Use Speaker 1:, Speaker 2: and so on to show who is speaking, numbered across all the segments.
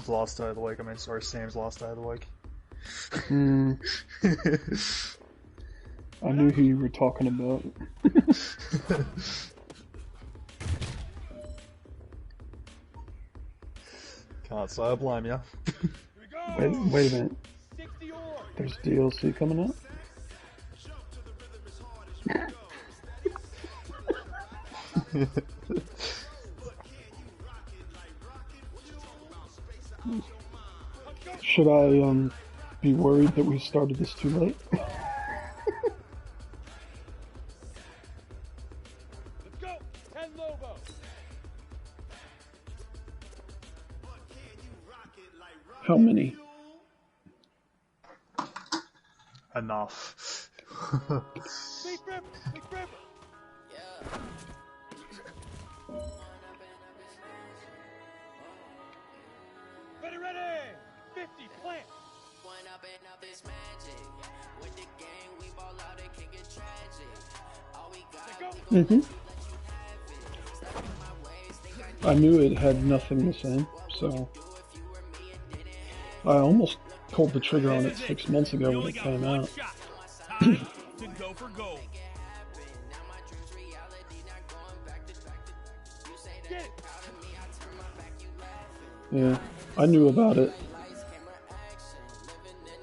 Speaker 1: Tom's last day of the week. I mean, sorry, Sam's last day of the week.
Speaker 2: I knew who you were talking about.
Speaker 1: Can't say I blame you.
Speaker 2: Wait a minute. There's DLC coming out? Should I be worried that we started this too late?
Speaker 3: Let's go! 10 Lobo!
Speaker 2: How many?
Speaker 1: Enough.
Speaker 3: Big rip! Big rip! Ready, ready! 50, plant!
Speaker 2: I knew it had nothing the same, so I almost pulled the trigger on it 6 months ago when it came out.
Speaker 3: To go for gold. Get it!
Speaker 2: Yeah, I knew about it.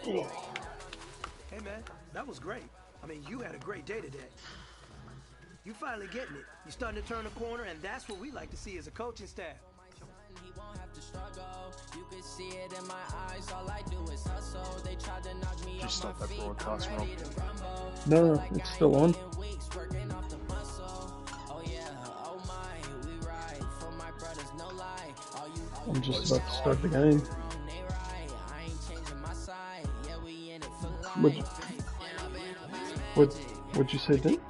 Speaker 4: Hey man, that was great. I mean, you had a great day today. You finally getting it. You're starting to turn the corner, and that's what we like to see as a coaching staff.
Speaker 1: Just stop that broadcast, Rob.
Speaker 2: No, it's still on. I'm just about to start the game. What'd you say, Dick?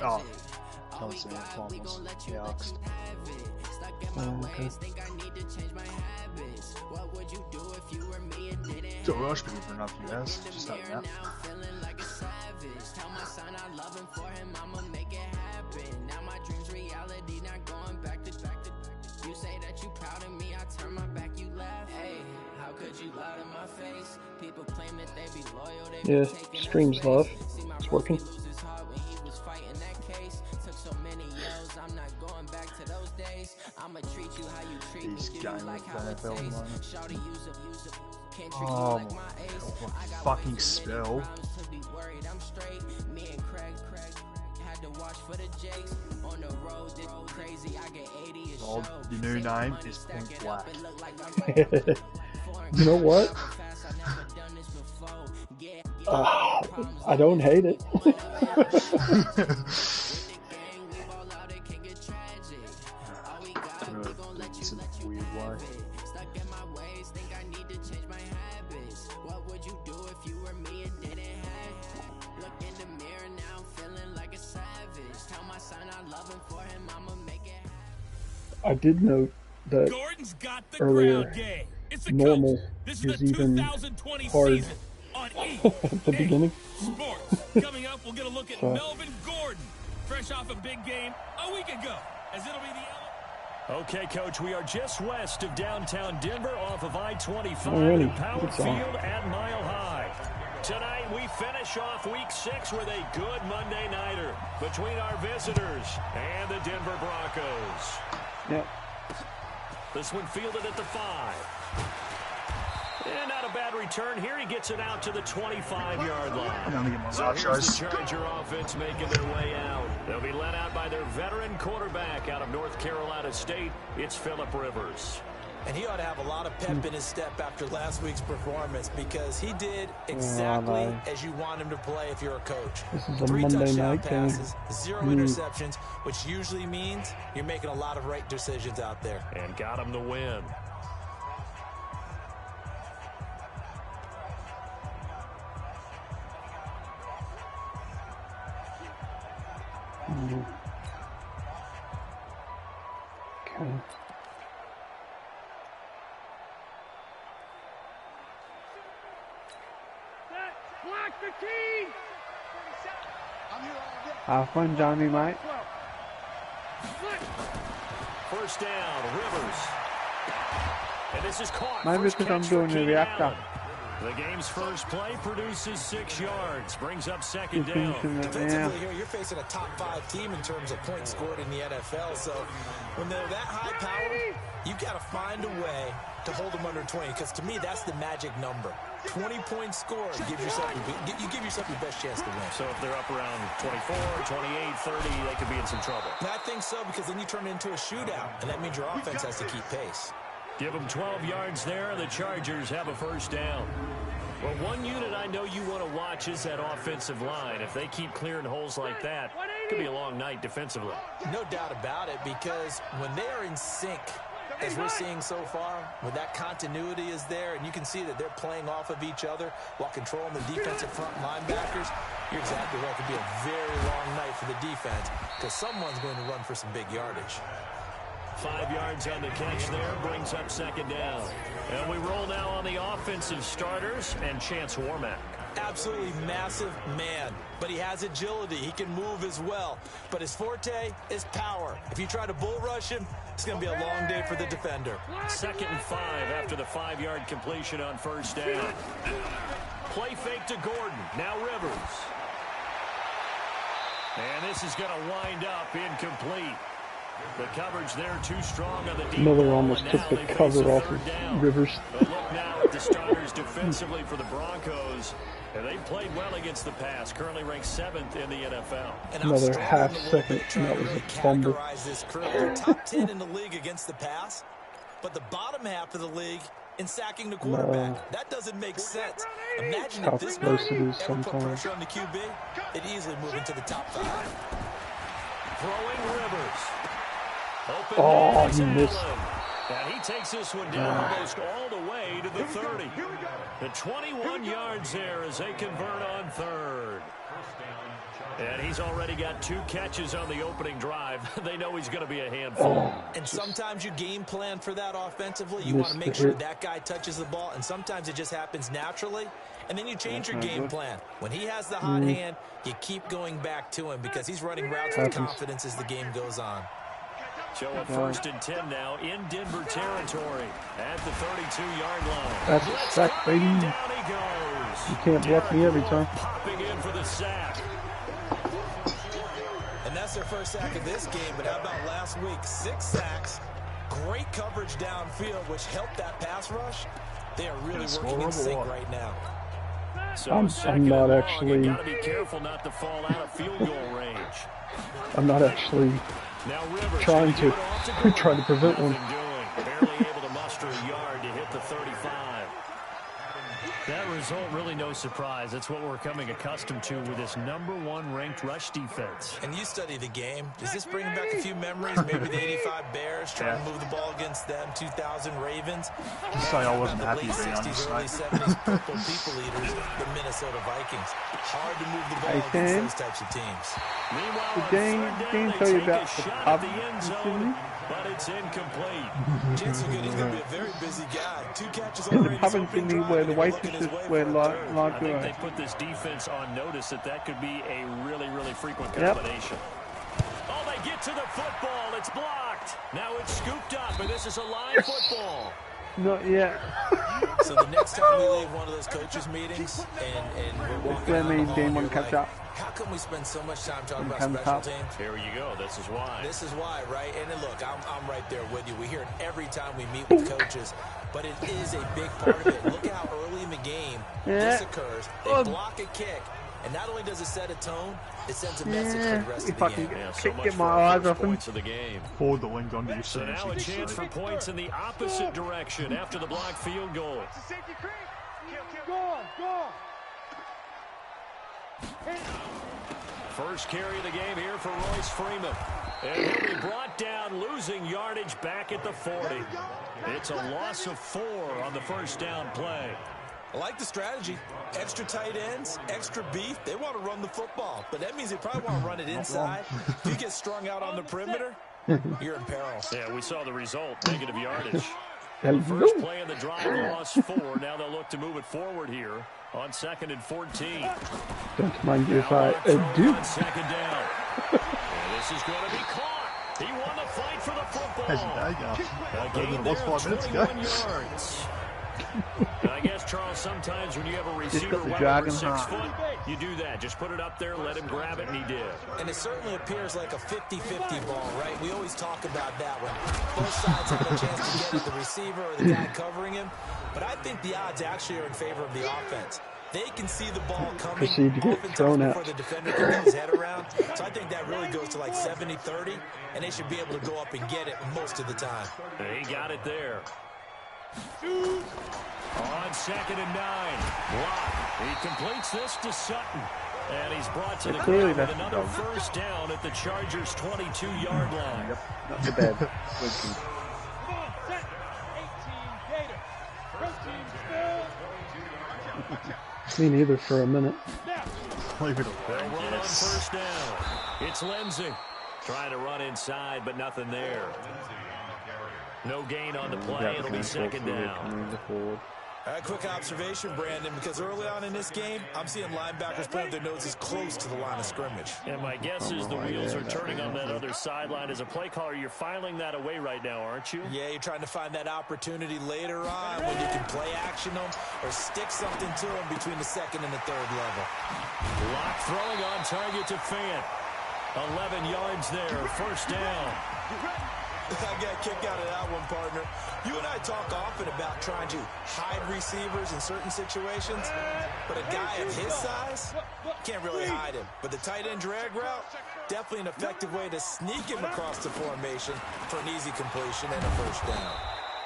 Speaker 1: Oh, can't see it. Tom was asked.
Speaker 2: Oh, okay.
Speaker 1: So I should be for enough US. Just having that.
Speaker 2: Yeah, streams live. It's working.
Speaker 1: These game with the NFL at the moment. Oh my god, what fucking spell. Well, your new name is PointBlank.
Speaker 2: You know what? I don't hate it.
Speaker 1: It's a weird way.
Speaker 2: I did note that earlier normal is even hard at the beginning.
Speaker 3: Sports. Coming up, we'll get a look at Melvin Gordon, fresh off a big game a week ago, as it'll be the...
Speaker 5: Okay, Coach, we are just west of downtown Denver off of I-25 in Power Field at Mile High. Tonight, we finish off Week 6 with a good Monday nighter between our visitors and the Denver Broncos.
Speaker 2: Yep.
Speaker 5: This one fielded at the 5. And not a bad return here. He gets it out to the 25-yard line.
Speaker 1: I'm gonna get my
Speaker 5: So here's
Speaker 1: nachos.
Speaker 5: the Charger offense making their way out. They'll be led out by their veteran quarterback out of North Carolina State. It's Phillip Rivers.
Speaker 6: And he ought to have a lot of pep in his step after last week's performance because he did exactly as you want him to play if you're a coach.
Speaker 2: This is a
Speaker 6: 3
Speaker 2: Monday
Speaker 6: touchdown
Speaker 2: night game.
Speaker 6: passes, 0 interceptions, which usually means you're making a lot of right decisions out there.
Speaker 5: And got him the win.
Speaker 2: Okay.
Speaker 3: Block the key!
Speaker 7: Have fun, Johnny, mate.
Speaker 5: First down, Rivers. And this is caught.
Speaker 7: Maybe because I'm doing the reactor.
Speaker 5: The game's first play produces 6 yards, brings up second down.
Speaker 6: Defensively here, you're facing a top 5 team in terms of points scored in the NFL. So when they're that high powered, you got to find a way to hold them under 20. Because to me, that's the magic number. 20 points scored gives yourself you give yourself your best chance to win.
Speaker 5: So if they're up around 24, 28, 30, they could be in some trouble.
Speaker 6: And I think so, because then you turn it into a shootout, and that means your offense has to keep pace.
Speaker 5: Give them 12 yards there, and the Chargers have a first down. Well, one unit I know you want to watch is that offensive line. If they keep clearing holes like that, it could be a long night defensively.
Speaker 6: No doubt about it, because when they are in sync, as we're seeing so far, when that continuity is there, and you can see that they're playing off of each other while controlling the defensive front linebackers, you're exactly right. It could be a very long night for the defense, because someone's going to run for some big yardage.
Speaker 5: 5 yards on the catch there, brings up second down. And we roll now on the offensive starters and Chance Warmack.
Speaker 6: Absolutely massive man, but he has agility. He can move as well. But his forte is power. If you try to bull rush him, it's going to be a long day for the defender.
Speaker 5: 2nd and 5 after the 5-yard completion on first down. Play fake to Gordon. Now Rivers. And this is going to wind up incomplete. The coverage there too strong on the deep.
Speaker 2: Miller almost took the cover off of Rivers.
Speaker 5: But look now at the starters defensively for the Broncos. And they played well against the pass. Currently ranked 7th in the NFL.
Speaker 2: Another half second, and that was a fumble.
Speaker 6: They're top 10 in the league against the pass, but the bottom half of the league in sacking the quarterback. That doesn't make sense. Imagine if this guy ever put pressure on the QB, it'd easily move into the top 5.
Speaker 5: Throwing Rivers.
Speaker 2: Oh, he missed.
Speaker 5: And he takes this one down almost all the way to the 30. The 21 yards there as they convert on 3rd. And he's already got 2 catches on the opening drive. They know he's going to be a handful.
Speaker 6: And sometimes you game plan for that offensively. You want to make sure that guy touches the ball, and sometimes it just happens naturally. And then you change your game plan. When he has the hot hand, you keep going back to him because he's running routes with confidence as the game goes on.
Speaker 5: So a 1st and 10 now in Denver territory at the 32-yard line.
Speaker 2: That's a sack, baby.
Speaker 5: Down he goes.
Speaker 2: You can't block me every time.
Speaker 5: Popping in for the sack.
Speaker 6: And that's their first sack of this game, but how about last week? 6 sacks, great coverage downfield, which helped that pass rush. They are really working in sync right now.
Speaker 5: So
Speaker 2: I'm not actually.
Speaker 5: You gotta be careful not to fall out of field goal range.
Speaker 2: I'm not actually trying to prevent one.
Speaker 5: Barely able to muster a yard to hit the 35. That result really no surprise. That's what we're coming accustomed to with this #1 ranked rush defense.
Speaker 6: And you study the game. Does this bring back a few memories? Maybe the 85 Bears trying to move the ball against them, 2000 Ravens.
Speaker 1: So I wasn't happy
Speaker 6: late
Speaker 1: to be
Speaker 6: 60s, early 70s purple people eaters, the Minnesota Vikings. Hard to move the ball against those types of teams.
Speaker 5: Meanwhile,
Speaker 7: Didn't tell you about the
Speaker 5: shot at the end zone, but it's incomplete.
Speaker 6: Chances are good he's going to be a very busy guy. 2 catches already.
Speaker 7: Haven't seen me where the waitresses were like
Speaker 5: I think they put this defense on notice that could be a really, really frequent combination. Oh, they get to the football. It's blocked. Now it's scooped up, and this is a live football.
Speaker 7: Not yet.
Speaker 6: So the next time we leave one of those coaches meetings and we're walking out the hall,
Speaker 7: didn't want to catch up.
Speaker 6: how come we spend so much time talking about special teams?
Speaker 5: Here you go. This is why.
Speaker 6: This is why, right? And then look, I'm right there with you. We hear it every time we meet with coaches, but it is a big part of it. Look how early in the game this occurs. They block a kick, and not only does it set a tone, it sends a message for the rest of the game.
Speaker 5: So much for our first points of the game.
Speaker 1: Forward the link onto your
Speaker 5: So now a chance for points in the opposite direction after the blocked field goal. First carry of the game here for Royce Freeman. And he'll be brought down, losing yardage back at the 40. It's a loss of 4 on the first down play.
Speaker 6: I like the strategy. Extra tight ends, extra beef. They want to run the football, but that means they probably want to run it inside. If you get strung out on the perimeter, you're in peril.
Speaker 5: Yeah, we saw the result, negative yardage.
Speaker 2: Hello.
Speaker 5: First play of the drive, lost 4. Now they'll look to move it forward here on 2nd and 14.
Speaker 2: Don't mind if I do.
Speaker 5: On 2nd down. And this is going to be caught. He won the fight for the football.
Speaker 1: How's your day going?
Speaker 5: A gain there of 21 yards. I guess, Charles, sometimes when you have a receiver well over 6 foot, you do that. Just put it up there, let him grab it, and he did.
Speaker 6: And it certainly appears like a 50-50 ball, right? We always talk about that when both sides have a chance to get at the receiver or the guy covering him. But I think the odds actually are in favor of the offense. They can see the ball coming
Speaker 2: Proceed to get thrown out
Speaker 6: before the defender can get his head around. So I think that really goes to like 70-30, and they should be able to go up and get it most of the time.
Speaker 5: He got it there. On 2nd and 9. Block. He completes this to Sutton. And he's brought to the ground with another first down at the Chargers' 22-yard line.
Speaker 7: Yep, not so bad.
Speaker 2: Me neither for a minute.
Speaker 1: Leave it
Speaker 5: They'll
Speaker 1: alone.
Speaker 5: run on first down. It's Lindsay. Trying to run inside, but nothing there. No gain on the play. It'll be 2nd down.
Speaker 6: A quick observation, Brandon, because early on in this game, I'm seeing linebackers point their noses close to the line of scrimmage.
Speaker 5: And my guess is the wheels are turning on that other sideline. As a play caller, you're filing that away right now, aren't you?
Speaker 6: Yeah, you're trying to find that opportunity later on when you can play action them or stick something to them between the 2nd and the 3rd level.
Speaker 5: Lock throwing on target to Fant. 11 yards there, first down.
Speaker 6: I got a kick out of that one, partner. You and I talk often about trying to hide receivers in certain situations, but a guy of his size can't really hide him. But the tight end drag route, definitely an effective way to sneak him across the formation for an easy completion and a first down.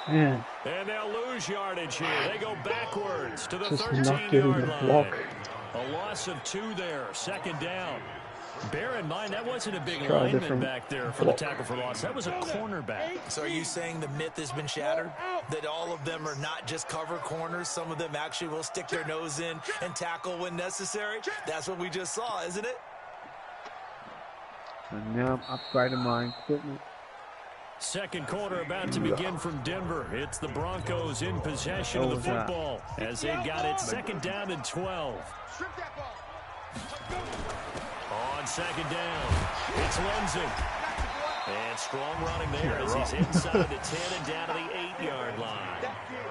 Speaker 2: Man,
Speaker 5: And they'll lose yardage here. They go backwards to the
Speaker 2: just not getting
Speaker 5: 13-yard
Speaker 2: the
Speaker 5: line.
Speaker 2: block.
Speaker 5: A loss of 2 there, 2nd down. Bear in mind, that wasn't a big
Speaker 2: Try a
Speaker 5: lineman
Speaker 2: different
Speaker 5: back there for the tackle for loss. That was a cornerback.
Speaker 6: So are you saying the myth has been shattered? That all of them are not just cover corners? Some of them actually will stick their nose in and tackle when necessary? That's what we just saw, isn't it?
Speaker 7: And now I'm upgrading my equipment.
Speaker 5: Second quarter about to begin from Denver. It's the Broncos in possession of the football as they've got it 2nd down and 12. On 2nd down, it's Lindsay. And strong running there as he's inside the 10 and down to the 8-yard line.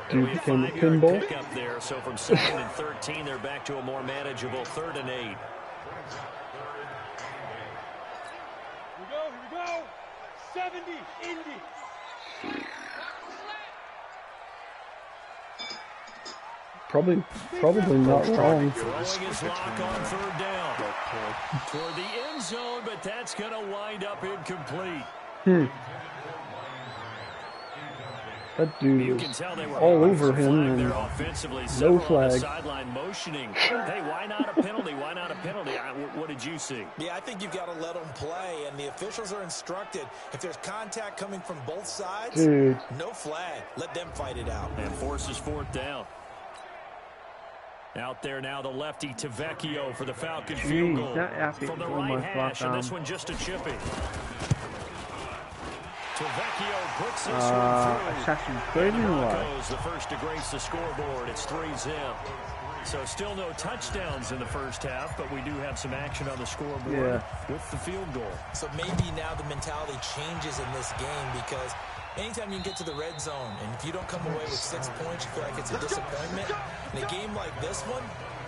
Speaker 2: Dude became a pinball.
Speaker 5: Pick up there, so from 2nd and 13, they're back to a more manageable 3rd and 8.
Speaker 3: Here we go. 70, Indy.
Speaker 2: Probably not wrong.
Speaker 5: Throwing his lock on 3rd down. Toward the end zone, but that's going to wind up incomplete.
Speaker 2: That dude
Speaker 5: You
Speaker 2: was
Speaker 5: can tell they were
Speaker 2: all
Speaker 5: on
Speaker 2: over
Speaker 5: for
Speaker 2: him
Speaker 5: flag
Speaker 2: and
Speaker 5: there offensively.
Speaker 2: no
Speaker 5: Several on the
Speaker 2: flag.
Speaker 5: sideline motioning. Hey, why not a penalty? Why not a penalty? What did you see?
Speaker 6: Yeah, I think you've got to let them play, and the officials are instructed. If there's contact coming from both sides,
Speaker 2: Dude.
Speaker 6: no flag. Let them fight it out.
Speaker 5: And forces 4th down. Out there now, the lefty Tavecchio for the Falcon field goal.
Speaker 7: That outfit
Speaker 5: From the
Speaker 7: is
Speaker 5: right
Speaker 7: almost
Speaker 5: hash,
Speaker 7: like,
Speaker 5: and this one just a chippy. Tavecchio puts this one through.
Speaker 7: Assassin's Creed
Speaker 5: And the
Speaker 7: or what?
Speaker 5: Broncos, the first to grace the scoreboard. It's 3-0. So still no touchdowns in the first half, but we do have some action on the scoreboard with the field goal. So
Speaker 6: Maybe now the mentality changes in this game because anytime you can get to the red zone, and if you don't come away with 6 points, you feel like it's a disappointment. In a game like this one,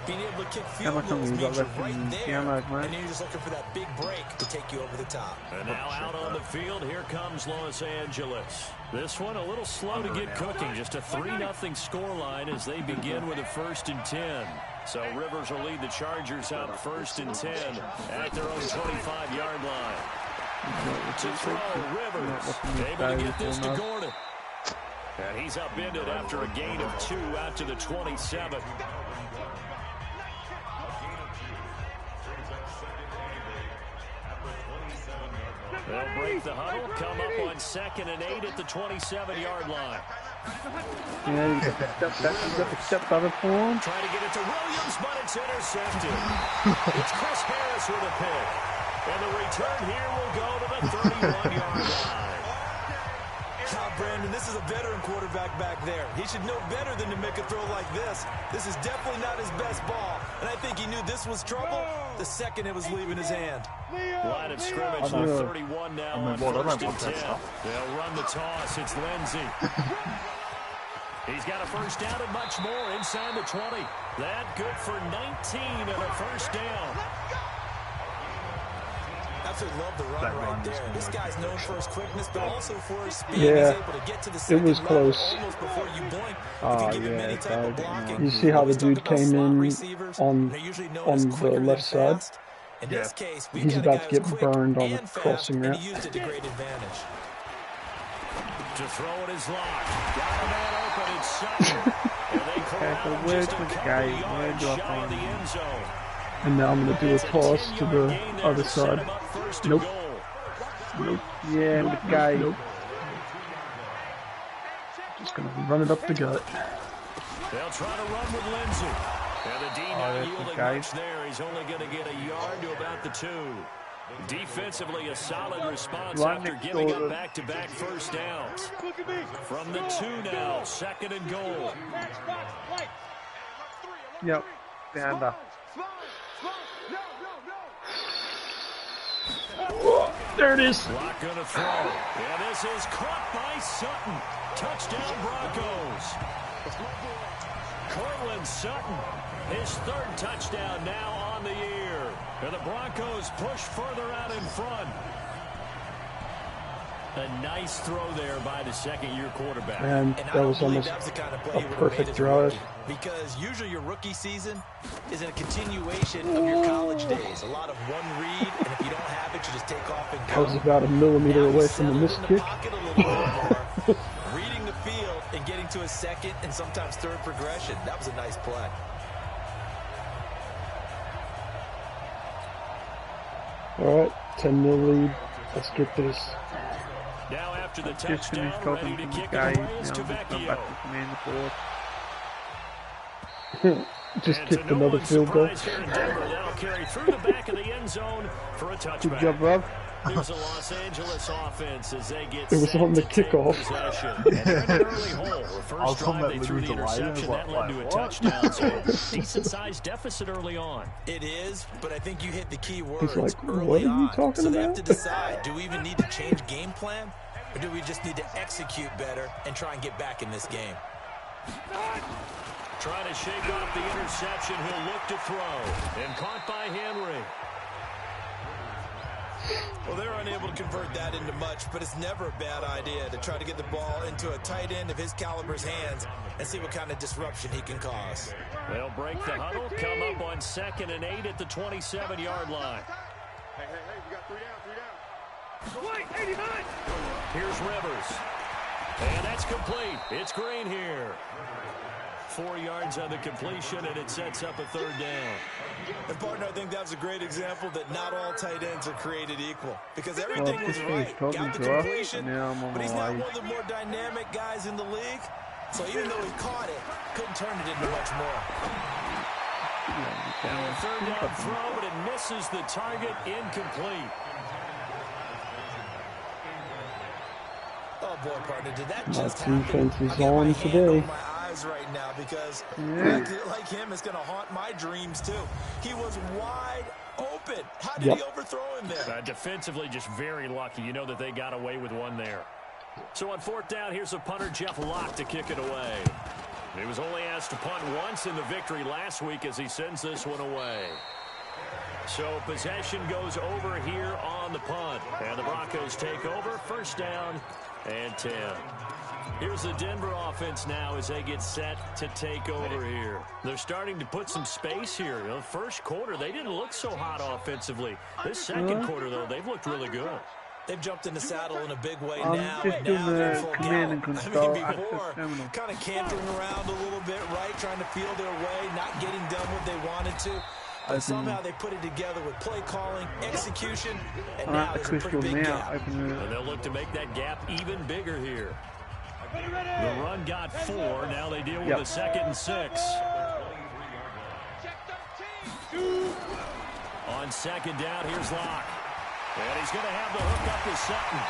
Speaker 6: being able to kick field
Speaker 7: much
Speaker 6: goals
Speaker 7: longer you
Speaker 6: means
Speaker 7: got
Speaker 6: you're
Speaker 7: left
Speaker 6: right
Speaker 7: in
Speaker 6: there,
Speaker 7: Giammo, mate?
Speaker 6: and then you're just looking for that big break to take you over the top.
Speaker 5: And now out on the field, here comes Los Angeles. This one a little slow to get cooking. Just a 3-0 scoreline as they begin with a 1st and 10. So Rivers will lead the Chargers out 1st and 10 at their own 25-yard line. To throw, Rivers able to get this to Gordon. And he's upended after a gain of 2 out to the 27. They'll break the huddle, come up on 2nd and 8 at the 27-yard line.
Speaker 7: Yeah, you got the step brother form.
Speaker 5: Trying to get it to Williams, but it's intercepted. It's Chris Harris with a pick. And the return here will go to the 31-yard line.
Speaker 6: Brandon, Brendan, this is a veteran quarterback back there. He should know better than to make a throw like this. This is definitely not his best ball, and I think he knew this was trouble the second it was leaving his hand.
Speaker 5: Line of scrimmage on 31 now on first and 10. They'll run the toss. It's Lindsey. He's got a first down and much more inside the 20. That good for 19 and a first down.
Speaker 6: Absolutely love the run right there. This guy's known for his quickness, but also for his speed.
Speaker 2: Yeah,
Speaker 6: he's able to get to the second
Speaker 2: it was close.
Speaker 6: almost before you blink.
Speaker 2: Oh, yeah, you see how the dude came in on the left side?
Speaker 6: In this case,
Speaker 2: he's about to get burned on the crossing route.
Speaker 6: He used it to great advantage.
Speaker 5: To throw it is locked. Got a man open. It's Sutton. And they corral him just a couple yards shy of the end zone.
Speaker 2: And now I'm going to do a toss to the other side. Nope. Nope.
Speaker 7: Yeah, McGay.
Speaker 2: Nope. Just going to run it up the gut.
Speaker 5: They'll try to run with Lindsey. And the D not yielding much there. He's only going to get a yard to about the 2. Defensively, a solid response after giving up back-to-back first downs. From the 2 now, 2nd and goal.
Speaker 7: Yep, down there.
Speaker 2: There it is.
Speaker 5: Lock gonna throw. And this is caught by Sutton. Touchdown Broncos. Cortland Sutton, his 3rd touchdown now on the year. And the Broncos push further out in front. A nice throw there by the second-year quarterback.
Speaker 2: And that was almost a perfect drive.
Speaker 6: Because usually your rookie season is a continuation of your college days. A lot of one read, and if you don't have it, you just take off and go.
Speaker 2: I was about a millimeter away from the missed kick.
Speaker 6: Reading the field and getting to a second and sometimes third progression. That was a nice play.
Speaker 2: All right, 10-0 lead. Let's get this.
Speaker 5: Now after the touchdown, ready to kick it away is Tavecchio.
Speaker 2: Just kicked another field goal.
Speaker 5: That'll carry through the back of the end zone for a touchback.
Speaker 7: Good job, Rob.
Speaker 5: Here's a Los Angeles offense as they get
Speaker 2: it was on the kickoff.
Speaker 5: I was hoping that they threw the interception that led to a touchdown. So decent-sized deficit early on.
Speaker 6: It is, but I think you hit the key words
Speaker 2: like,
Speaker 6: early
Speaker 2: what are you
Speaker 6: on.
Speaker 2: talking
Speaker 6: so they
Speaker 2: about?
Speaker 6: have to decide: do we even need to change game plan, or do we just need to execute better and try and get back in this game?
Speaker 5: Trying to shake off the interception. He'll look to throw. And caught by Henry.
Speaker 6: Well, they're unable to convert that into much, but it's never a bad idea to try to get the ball into a tight end of his caliber's hands and see what kind of disruption he can cause.
Speaker 5: They'll break the huddle, come up on 2nd and 8 at the 27-yard line.
Speaker 8: Hey, we got 3 down. Wait, 89!
Speaker 5: Here's Rivers. And that's complete. It's Green here. 4 yards on the completion, and it sets up a 3rd down.
Speaker 6: And, partner, I think that was a great example that not all tight ends are created equal. Because everything was right. Got the completion, but he's not one of the more dynamic guys in the league. So even though he caught it, couldn't turn it into much more.
Speaker 5: Now a 3rd down throw, but it misses the target, incomplete.
Speaker 6: Oh, boy, partner, did that just happen?
Speaker 2: Defense is on today.
Speaker 6: Right now, because like him is going to haunt my dreams too. He was wide open. How did he overthrow him there?
Speaker 5: Defensively, just very lucky. You know that they got away with one there. So on 4th down, here's a punter, Jeff Locke, to kick it away. He was only asked to punt once in the victory last week as he sends this one away. So possession goes over here on the punt. And the Broncos take over. 1st down and 10. Here's the Denver offense now as they get set to take over here. They're starting to put some space here. The first quarter, they didn't look so hot offensively. This 2nd quarter, though, they've looked really good.
Speaker 6: They've jumped in the saddle in a big way now.
Speaker 7: Just doing the command and control.
Speaker 6: Before, kind of cantering around a little bit, right? Trying to feel their way, not getting done what they wanted to. But somehow they put it together with play calling, execution, and now there's a pretty big gap.
Speaker 5: And they'll look to make that gap even bigger here. The run got 4. Now they deal with a 2nd and 6. On 2nd down, here's Locke. And he's going to have the hook up to Sutton.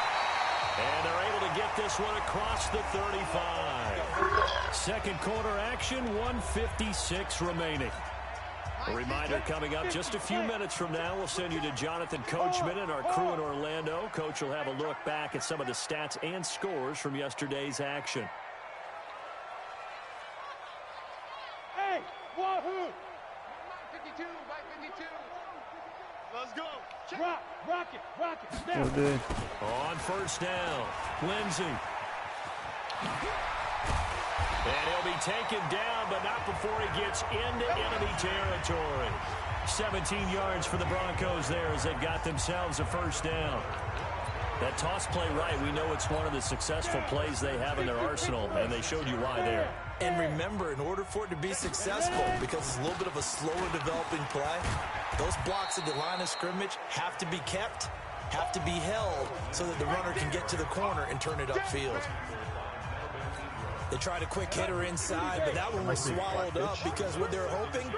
Speaker 5: And they're able to get this one across the 35. Second quarter action, 1:56 remaining. A reminder coming up just a few minutes from now. We'll send you to Jonathan Coachman and our crew in Orlando. Coach will have a look back at some of the stats and scores from yesterday's action.
Speaker 8: Hey, wahoo! 52, by 52. Let's go. Rock it.
Speaker 5: On first down, Lindsay. And he'll be taken down, but not before he gets into enemy territory. 17 yards for the Broncos there as they got themselves a first down. That toss play right, we know it's one of the successful plays they have in their arsenal, and they showed you why there.
Speaker 6: And remember, in order for it to be successful, because it's a little bit of a slower developing play, those blocks at the line of scrimmage have to be kept, have to be held, so that the runner can get to the corner and turn it upfield. They tried a quick hitter inside, but that one was swallowed up because what they're hoping,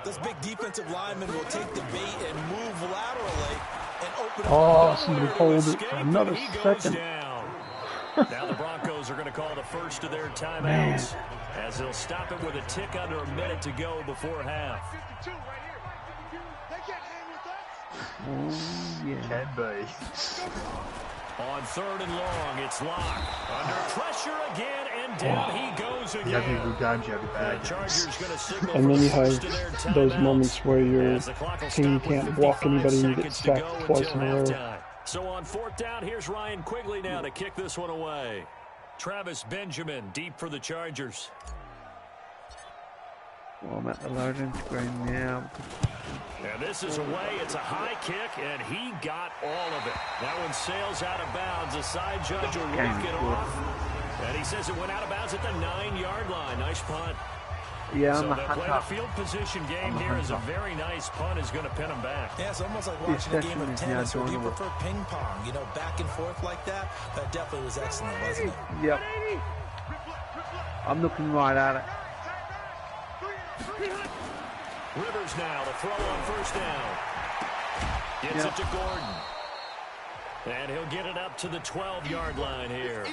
Speaker 6: those big defensive linemen will take the bait and move laterally and open up.
Speaker 2: Oh, somebody hold it for another second.
Speaker 5: Now the Broncos are going to call the first of their timeouts as they'll stop it with a tick under a minute to go before half.
Speaker 8: 52 right here. They can't hang with us.
Speaker 2: Oh, yeah.
Speaker 1: Can be.
Speaker 5: On third and long, it's Locke. Under pressure again, and down he goes again.
Speaker 1: You have your good games, you have your bad
Speaker 5: The
Speaker 1: games.
Speaker 5: Chargers going to signal
Speaker 2: And then you
Speaker 5: for the first of their
Speaker 2: have those
Speaker 5: timeouts
Speaker 2: moments where your
Speaker 5: as the clock will
Speaker 2: team
Speaker 5: stop with
Speaker 2: can't block
Speaker 5: 55
Speaker 2: anybody and you get
Speaker 5: seconds to
Speaker 2: sacked
Speaker 5: go
Speaker 2: twice
Speaker 5: until
Speaker 2: in a row.
Speaker 5: halftime. So on fourth down, here's Ryan Quigley now to kick this one away. Travis Benjamin deep for the Chargers.
Speaker 7: Well, I'm at the loading screen now.
Speaker 5: And this is away. It's a high kick, and he got all of it. That one sails out of bounds. The side judge will walk it off. And he says it went out of bounds at the 9-yard line. Nice punt.
Speaker 7: Yeah,
Speaker 5: So
Speaker 7: I'm a
Speaker 5: they'll play the
Speaker 7: hunter.
Speaker 5: field position game here as a very nice punt is going to pin him back.
Speaker 6: Yeah, it's almost like watching a game of
Speaker 7: session is
Speaker 6: tennis,
Speaker 7: now
Speaker 6: or do you
Speaker 7: joinable.
Speaker 6: prefer ping pong? You know, back and forth like that? That definitely was excellent, wasn't it?
Speaker 7: Yep. I'm looking right at it.
Speaker 5: Rivers now to throw on first down. Gets it to Gordon. And he'll get it up to the 12-yard line here.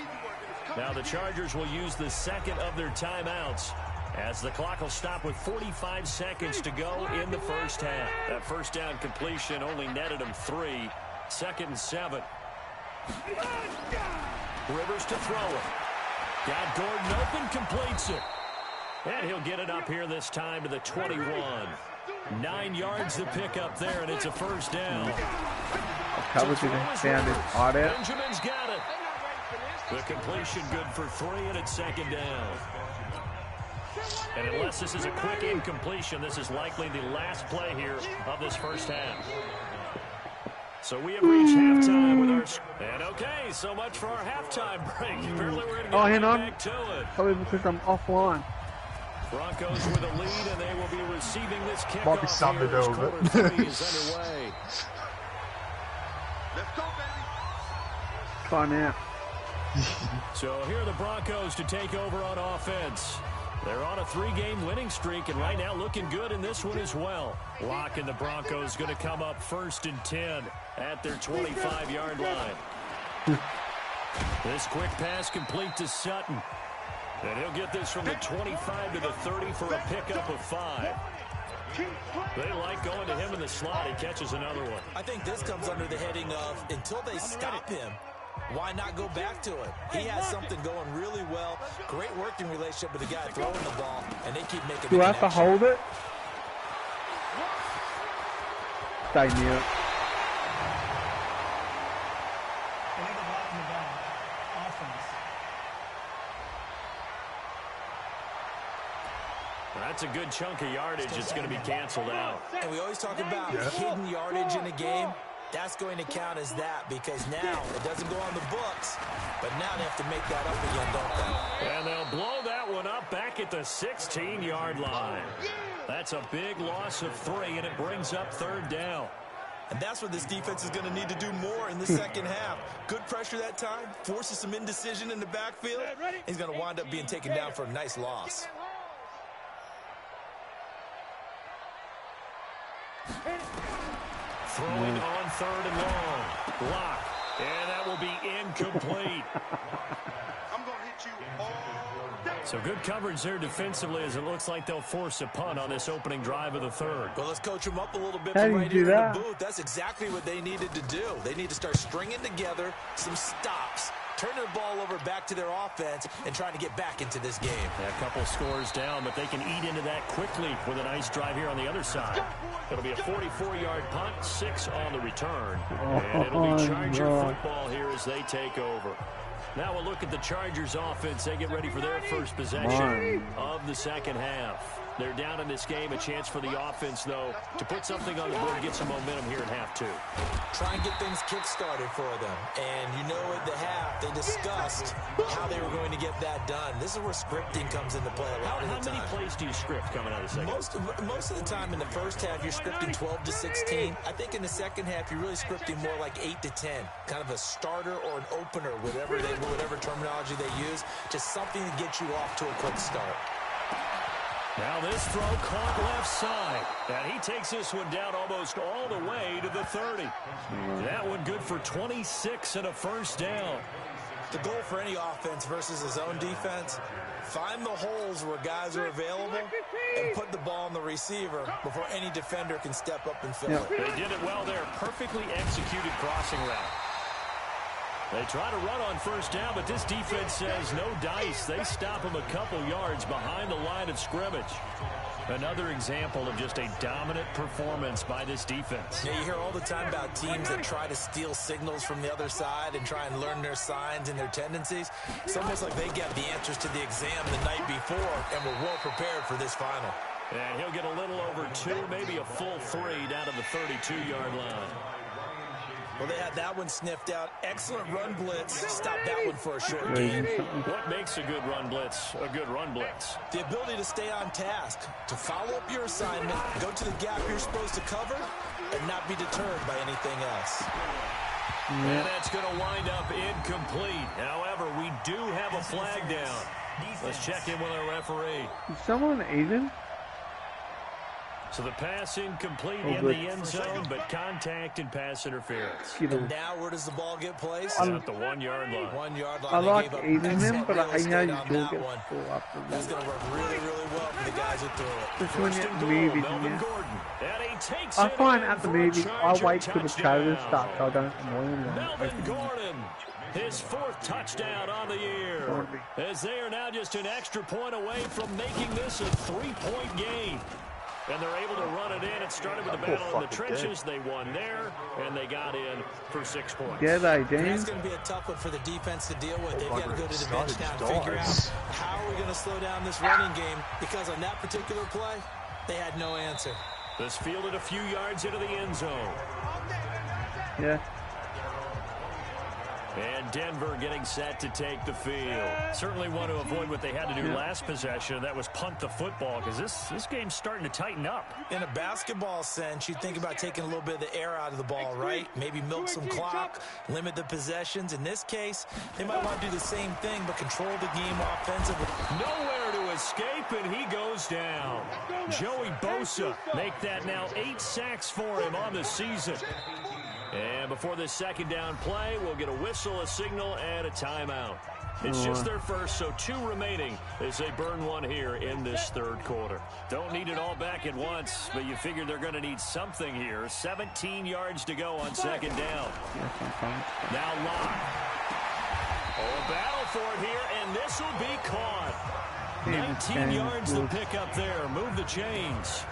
Speaker 5: Now the Chargers will use the second of their timeouts as the clock will stop with 45 seconds to go in the first half. That first down completion only netted him 3. 2nd and 7. Rivers to throw it. Got Gordon open, completes it. And he'll get it up here this time to the 21. 9 yards to pick up there, and it's a first down.
Speaker 7: Coverage is found it hard out.
Speaker 5: Benjamin's got it. The completion good for 3, and it's 2nd down. And unless this is a quick incompletion, this is likely the last play here of this first half. So we have reached halftime with our... And okay, so much for our halftime break. Apparently we're going to get
Speaker 7: hang on.
Speaker 5: back to it.
Speaker 7: Probably because I'm offline.
Speaker 5: Broncos with a lead, and they will be receiving this kickoff
Speaker 1: Might be something
Speaker 5: here as
Speaker 1: to do
Speaker 5: quarter
Speaker 1: with it.
Speaker 5: 3 is underway.
Speaker 8: Let's go, baby.
Speaker 7: Time out.
Speaker 5: So here are the Broncos to take over on offense. They're on a 3-game winning streak, and right now looking good in this one as well. Locke and the Broncos going to come up 1st and 10 at their 25-yard line. This quick pass complete to Sutton. And he'll get this from the 25 to the 30 for a pickup of 5. They like going to him in the slot. He catches another one.
Speaker 6: I think this comes under the heading of, until they stop him, why not go back to it? He has something going really well. Great working relationship with the guy throwing the ball, and they keep making
Speaker 7: Do
Speaker 6: the
Speaker 7: I have to
Speaker 6: connection.
Speaker 7: hold it? Stay near it.
Speaker 5: That's a good chunk of yardage. It's going to be canceled out.
Speaker 6: And we always talk about hidden yardage in a game. That's going to count as that, because now it doesn't go on the books, but now they have to make that up again, don't they?
Speaker 5: And they'll blow that one up back at the 16-yard line. That's a big loss of 3, and it brings up 3rd down.
Speaker 6: And that's what this defense is going to need to do more in the second half. Good pressure that time, forces some indecision in the backfield. He's going to wind up being taken down for a nice loss.
Speaker 5: Throwing on 3rd and long. Locke And that will be incomplete.
Speaker 8: I'm going to hit you all day.
Speaker 5: So good coverage there defensively as it looks like they'll force a punt on this opening drive of the third.
Speaker 6: Well, let's coach them up a little bit
Speaker 7: How
Speaker 6: from
Speaker 7: do you
Speaker 6: right
Speaker 7: do
Speaker 6: here
Speaker 7: that?
Speaker 6: in the booth. That's exactly what they needed to do. They need to start stringing together some stops, turning the ball over back to their offense, and trying to get back into this game.
Speaker 5: Yeah, a couple scores down, but they can eat into that quickly with a nice drive here on the other side. It'll be a 44-yard punt, 6 on the return. And it'll be Charger football here as they take over. Now we'll look at the Chargers offense. They get ready for their first possession of the second half. They're down in this game. A chance for the offense, though, to put something on the board, get some momentum here in half 2.
Speaker 6: Try and get things kick-started for them. And you know at the half, they discussed how they were going to get that done. This is where scripting comes into play a lot of the time.
Speaker 5: How many plays do you script coming out of the second?
Speaker 6: Most of the time in the first half, you're scripting 12 to 16. I think in the second half, you're really scripting more like 8 to 10. Kind of a starter or an opener, whatever terminology they use. Just something to get you off to a quick start.
Speaker 5: Now this throw caught left side. And he takes this one down almost all the way to the 30. That one good for 26 and a first down.
Speaker 6: The goal for any offense versus his own defense, find the holes where guys are available and put the ball on the receiver before any defender can step up and fill it.
Speaker 5: They did it well there. Perfectly executed crossing route. They try to run on first down, but this defense says no dice. They stop him a couple yards behind the line of scrimmage. Another example of just a dominant performance by this defense.
Speaker 6: Yeah, you hear all the time about teams that try to steal signals from the other side and try and learn their signs and their tendencies. It's almost like they get the answers to the exam the night before and were well prepared for this final.
Speaker 5: And he'll get a little over 2, maybe a full 3 down to the 32-yard line.
Speaker 6: Well, they had that one sniffed out. Excellent run blitz. Stop that one for a short gain.
Speaker 5: What makes a good run blitz a good run blitz?
Speaker 6: The ability to stay on task, to follow up your assignment, go to the gap you're supposed to cover, and not be deterred by anything else.
Speaker 5: And that's going to wind up incomplete. However, we do have a flag down. Let's check in with our referee.
Speaker 7: Is someone eating?
Speaker 5: So the pass incomplete in the end zone, but contact and pass interference.
Speaker 6: And now where does the ball get placed?
Speaker 5: At the 1-yard line.
Speaker 6: 1-yard line.
Speaker 7: I like eating them, but I know you still get full after
Speaker 6: That's going to work really, really well for the guys who threw it.
Speaker 7: Just when you're at the movies,
Speaker 5: Melvin Gordon. And he takes
Speaker 7: I
Speaker 5: it
Speaker 7: find
Speaker 5: in
Speaker 7: at the
Speaker 5: for a
Speaker 7: movies, I
Speaker 5: Charger
Speaker 7: wait till the trailer
Speaker 5: touchdown.
Speaker 7: starts so I don't annoy them.
Speaker 5: Melvin Gordon, his 4th touchdown on the year. As they are now just an extra point away from making this a 3-point game. And they're able to run it in. It started with the battle in the trenches. They won there, and they got in for 6 points.
Speaker 7: Yeah, they do.
Speaker 6: That's going to be a tough one for the defense to deal with. They've got to go to the bench now and figure out how are we going to slow down this running game, because on that particular play, they had no answer.
Speaker 5: This fielded a few yards into the end zone.
Speaker 7: Yeah.
Speaker 5: And Denver getting set to take the field. Certainly want to avoid what they had to do last possession. That was punt the football, because this game's starting to tighten up.
Speaker 6: In a basketball sense, you think about taking a little bit of the air out of the ball, right? Maybe milk some clock, limit the possessions. In this case, they might want to do the same thing, but control the game offensively.
Speaker 5: Nowhere to escape, and he goes down. Joey Bosa make that now 8 sacks for him on the season. And before this second down play, we'll get a whistle, a signal, and a timeout. It's just their first, so 2 remaining as they burn one here in this third quarter. Don't need it all back at once, but you figure they're going to need something here. 17 yards to go on second down. Now Locke. Oh, a battle for it here, and this will be caught. 19 yards to pick up there. Move the chains.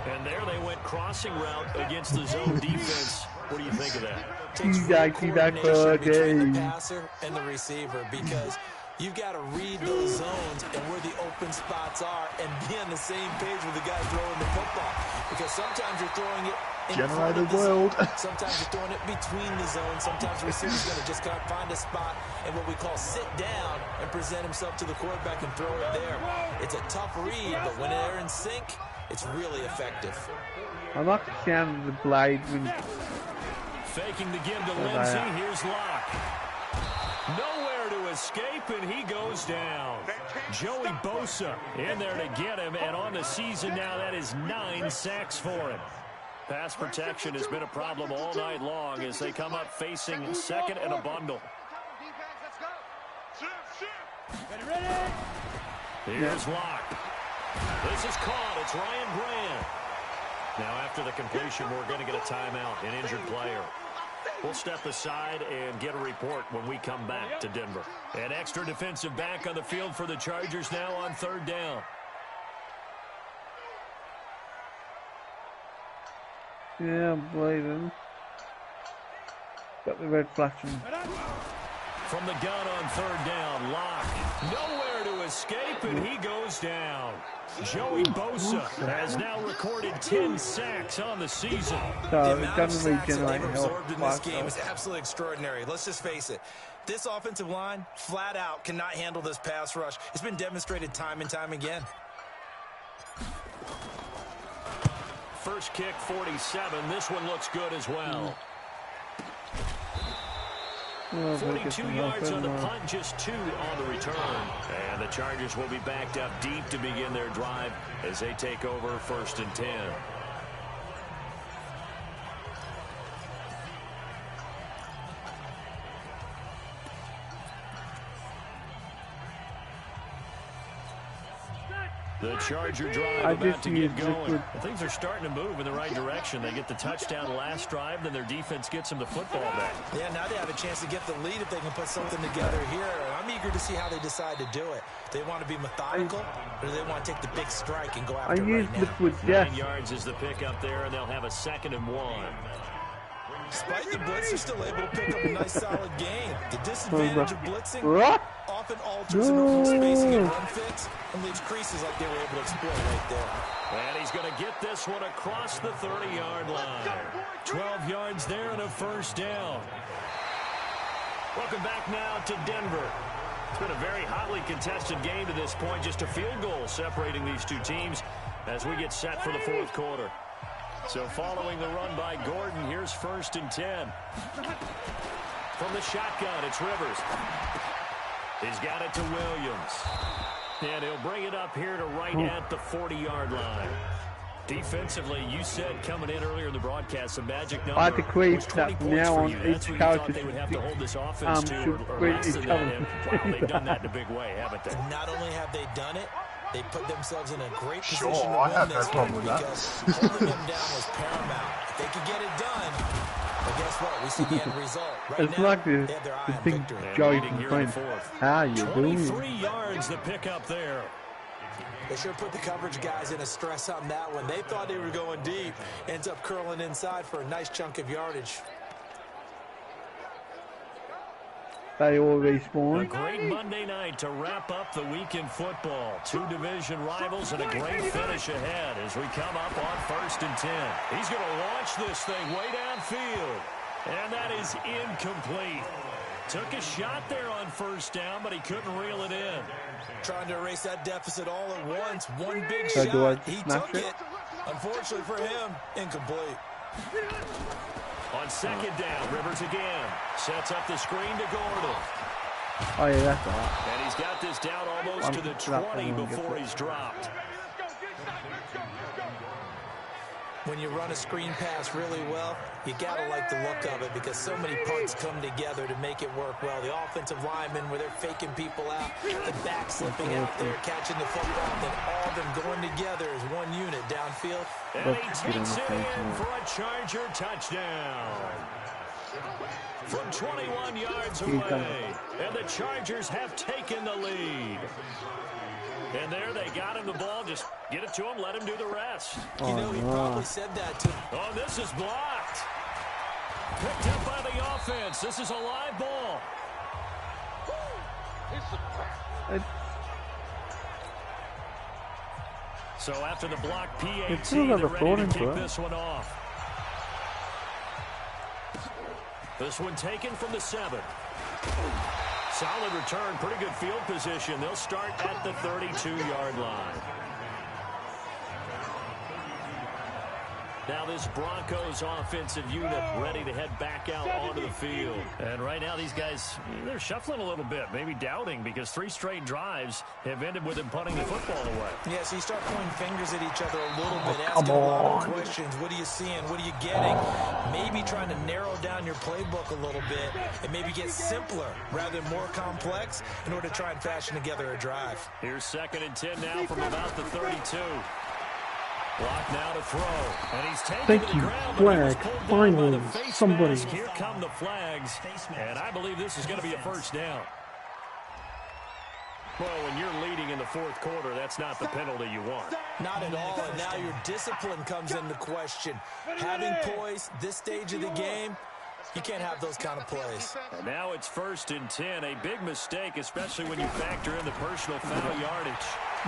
Speaker 5: And there they went crossing route against the zone defense. What do you think of that?
Speaker 6: Takes real coordination between the passer and the receiver, because you've got to read those zones and where the open spots are and be on the same page with the guy throwing the football. Because sometimes you're throwing it in front of the zone. Sometimes you're throwing it between the zones. Sometimes the receiver's going to just kind of find a spot and what we call sit down and present himself to the quarterback and throw it there. It's a tough read, but when they're in sync, it's really effective.
Speaker 7: I like the sound of the blade when...
Speaker 5: Faking the give to Lindsey. Here's Locke. Nowhere to escape, and he goes down. Joey Bosa in there to get him, and on the season now, that is 9 sacks for him. Pass protection has been a problem all night long as they come up facing second and a bundle. Here's Locke. This is caught. It's Ryan Brand. Now, after the completion, we're going to get a timeout, an injured player. We'll step aside and get a report when we come back to Denver. An extra defensive back on the field for the Chargers now on third down.
Speaker 7: Yeah, I'm believing. Got the red flashing.
Speaker 5: From the gun on third down, Locke. Nowhere to escape, and he goes down. Joey Bosa has now recorded 10 sacks on the season.
Speaker 7: So
Speaker 6: the amount of sacks that they've absorbed in this game is absolutely extraordinary. Let's just face it. This offensive line, flat out, cannot handle this pass rush. It's been demonstrated time and time again.
Speaker 5: First kick, 47. This one looks good as well. 42 yards on the punt, just 2 on the return. And the Chargers will be backed up deep to begin their drive as they take over 1st and 10. The Charger drive about to get going. Things are starting to move in the right direction. They get the touchdown last drive, then their defense gets them the football back.
Speaker 6: Yeah, now they have a chance to get the lead if they can put something together here. I'm eager to see how they decide to do it. They want to be methodical, or do they want to take the big strike and go after it right now?
Speaker 5: 9 yards is the pick up there, and they'll have a 2nd and 1.
Speaker 6: Despite the blitz, they're still able to pick up a nice solid gain. The disadvantage of blitzing often alters an open spacing and run fits and leaves creases like they were able to exploit right there.
Speaker 5: And he's going to get this one across the 30-yard line. 12 yards there and a 1st down. Welcome back now to Denver. It's been a very hotly contested game to this point. Just a field goal separating these two teams as we get set for the 4th quarter. So following the run by Gordon, here's 1st and 10. From the shotgun, it's Rivers. He's got it to Williams. And he'll bring it up here to right at the 40-yard line. Defensively, you said coming in earlier in the broadcast, the magic number was 20 points for you. That's what you thought they would have to hold this offense to, or less than that. And, wow, they've done that in a big way, haven't they?
Speaker 6: Not only have they done it, they put themselves in a great position to
Speaker 1: I
Speaker 6: win
Speaker 1: have
Speaker 6: this
Speaker 1: no
Speaker 6: game
Speaker 1: problem with that.
Speaker 6: because holding them down was paramount. If they could get it done, well, guess what? We see the end result. Right
Speaker 7: it's
Speaker 6: now,
Speaker 7: like
Speaker 6: they have their eye
Speaker 7: the
Speaker 6: on
Speaker 7: big
Speaker 6: victory.
Speaker 7: joy
Speaker 5: here in the 4th.
Speaker 7: How you doing?
Speaker 5: 23 yards the pick up there.
Speaker 6: They sure put the coverage guys in a stress on that one. They thought they were going deep. Ends up curling inside for a nice chunk of yardage.
Speaker 7: They all
Speaker 5: A
Speaker 7: respawn.
Speaker 5: great Monday night to wrap up the week in football. 2 division rivals and a great finish ahead as we come up on 1st and 10. He's going to launch this thing way downfield. And that is incomplete. Took a shot there on 1st down, but he couldn't reel it in.
Speaker 6: Trying to erase that deficit all at once. One big
Speaker 7: So do I
Speaker 6: shot. He
Speaker 7: snap
Speaker 6: took
Speaker 7: it?
Speaker 6: it. Unfortunately for him, incomplete.
Speaker 5: On 2nd down, Rivers again. Sets up the screen to Gordon.
Speaker 7: Oh yeah, that's all right.
Speaker 5: And he's got this down almost to the 20 before he's dropped.
Speaker 6: When you run a screen pass really well, you got to like the look of it because so many parts come together to make it work well. The offensive linemen, where they're faking people out, the back slipping out there, catching the football, then all of them going together as one unit downfield.
Speaker 5: And he takes it in for a Charger touchdown. From 21 yards away. And the Chargers have taken the lead. And there they got him the ball. Just get it to him, let him do the rest.
Speaker 6: You know, he probably said that to...
Speaker 5: Oh, this is blocked. Picked up by the offense. This is a live ball. So after the block PAT, they're ready to kick this one off. This one taken from the 7. Solid return, pretty good field position. They'll start at the 32-yard line. Now this Broncos offensive unit ready to head back out onto the field. And right now these guys, they're shuffling a little bit, maybe doubting, because 3 straight drives have ended with them punting the football away.
Speaker 6: Yeah, so you start pointing fingers at each other a little bit, asking a lot of questions. What are you seeing? What are you getting? Maybe trying to narrow down your playbook a little bit and maybe get simpler rather than more complex in order to try and fashion together a drive.
Speaker 5: Here's 2nd and 10 now from about the 32. Block now to throw, and he's taken to the ground.
Speaker 2: Flag. Finally, somebody.
Speaker 5: Here come the flags, and I believe this is going to be a first down. Well, when you're leading in the 4th quarter, that's not the penalty you want.
Speaker 6: Not at all, and now your discipline comes into question. Having poise this stage of the game, you can't have those kind of plays.
Speaker 5: And now it's 1st and 10, a big mistake, especially when you factor in the personal foul yardage.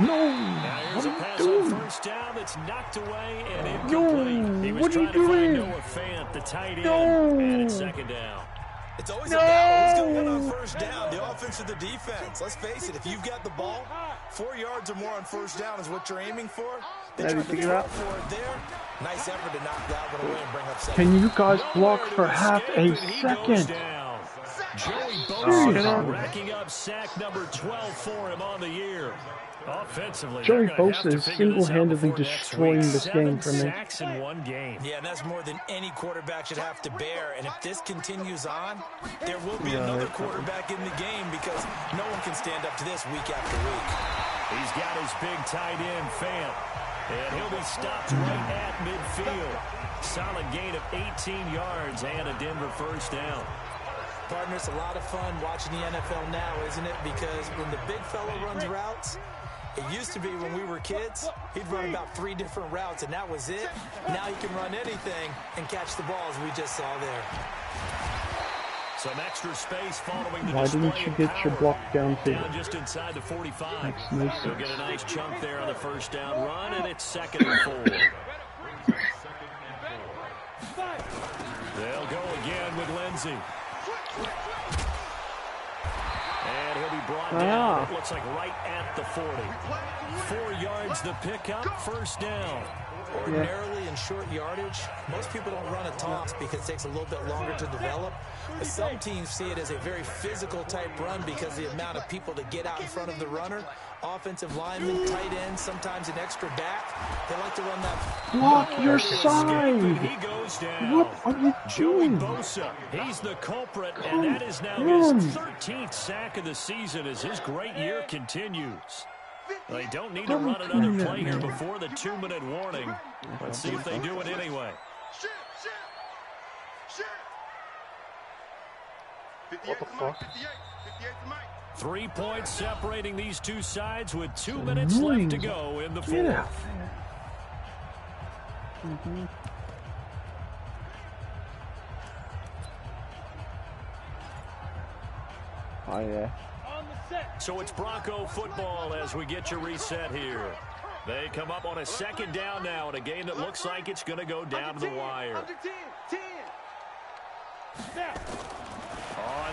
Speaker 2: No!
Speaker 5: Now here's a pass on 1st down that's knocked away and incomplete. He was trying to find Noah Fant, the tight end, and it's 2nd down.
Speaker 6: It's always a battle. Who's going to win on 1st down, the offense or the defense? Let's face it, if you've got the ball, 4 yards or more on 1st down is what you're aiming for. They tried to throw for it there. Nice effort to knock that one away and bring up 2nd.
Speaker 2: Can you guys block for half a second?
Speaker 5: Joey Bosa racking up sack number 12 for him on the year. Offensively,
Speaker 2: Joey Bosa is single-handedly destroying this game for me.
Speaker 5: 7 sacks in 1 game.
Speaker 6: Yeah, and that's more than any quarterback should have to bear. And if this continues on, there will be another quarterback in the game because no one can stand up to this week after week.
Speaker 5: He's got his big tight end, Fant, and he'll be stopped right at midfield. Solid gain of 18 yards and a Denver 1st down.
Speaker 6: Partner, it's a lot of fun watching the NFL now, isn't it? Because when the big fella runs routes, it used to be when we were kids, he'd run about 3 different routes, and that was it. Now he can run anything and catch the ball, as we just saw there.
Speaker 5: Some extra space following the
Speaker 2: Why didn't you get your block downfield?
Speaker 5: Down just inside the 45. He'll get a nice chunk there on the 1st down run, and it's 2nd and 4. They'll go again with Lindsey. And he'll be brought down, it looks like right at the 40. 4 yards the pickup, 1st down.
Speaker 6: Ordinarily in short yardage, most people don't run a toss because it takes a little bit longer to develop. But some teams see it as a very physical type run because the amount of people to get out in front of the runner. Offensive linemen, tight ends, sometimes an extra back. They like to run that.
Speaker 2: Block your side!
Speaker 5: He goes down.
Speaker 2: What are you
Speaker 5: Joey
Speaker 2: doing?
Speaker 5: Bosa, he's the culprit, and that is now his 13th sack of the season as his great year continues. They don't need to run another play here before the 2-minute warning. Let's see if they do it anyway.
Speaker 8: What the fuck?
Speaker 5: 3 points separating these two sides with 2 minutes left to go in the 4th.
Speaker 7: Oh, yeah.
Speaker 5: So it's Bronco football as we get your reset here. They come up on a 2nd down now in a game that looks like it's going to go down to the wire. On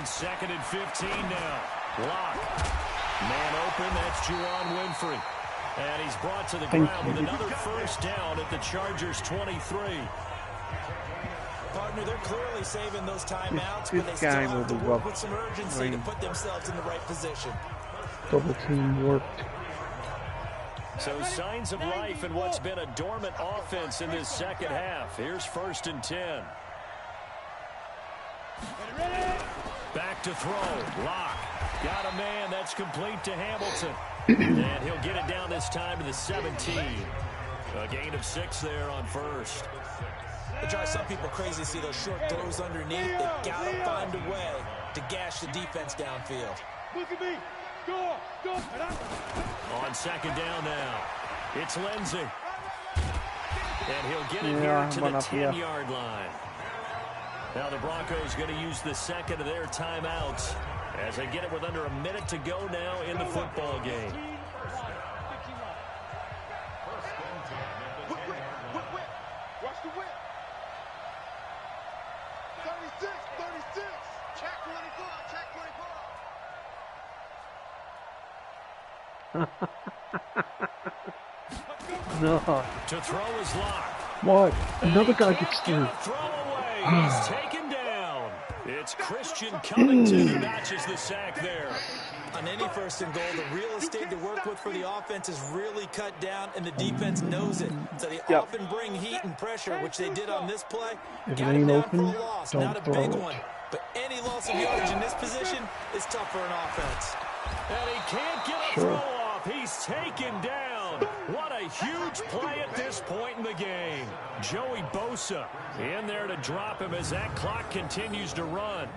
Speaker 5: 2nd and 15 now. Lock. Man open, that's Juwan Winfrey. And he's brought to the ground with another 1st down at the Chargers' 23.
Speaker 6: Partner, they're clearly saving those timeouts, but they still have to work with some urgency to put themselves in the right position.
Speaker 2: Double team worked.
Speaker 5: So signs of life in what's been a dormant offense in this 2nd half. Here's 1st and 10. Back to throw. Lock. Got a man. That's complete to Hamilton. And he'll get it down this time to the 17. A gain of 6 there on 1st.
Speaker 6: It drives some people crazy to see those short throws underneath. They've got to find a way to gash the defense downfield.
Speaker 3: Look at me. Go.
Speaker 5: On 2nd down now. It's Lindsey. And he'll get it here to the 10-yard line. Now the Broncos going to use the 2nd of their timeouts as they get it with under a minute to go now in the football game.
Speaker 8: Watch the whip. 36. Check 24.
Speaker 2: No.
Speaker 5: To throw is Lock.
Speaker 2: What? Another guy gets through.
Speaker 5: He's taken down. It's Christian Covington who notches the sack there.
Speaker 6: On any first and goal, the real estate to work with for the offense is really cut down, and the defense knows it. So they often bring heat and pressure, which they did on this play.
Speaker 2: If it ain't open, don't throw it.
Speaker 6: But any loss of yardage in this position is tough for an offense.
Speaker 5: And he can't get a throw off. He's taken down. What a huge play at this point in the game. Joey Bosa in there to drop him as that clock continues to run.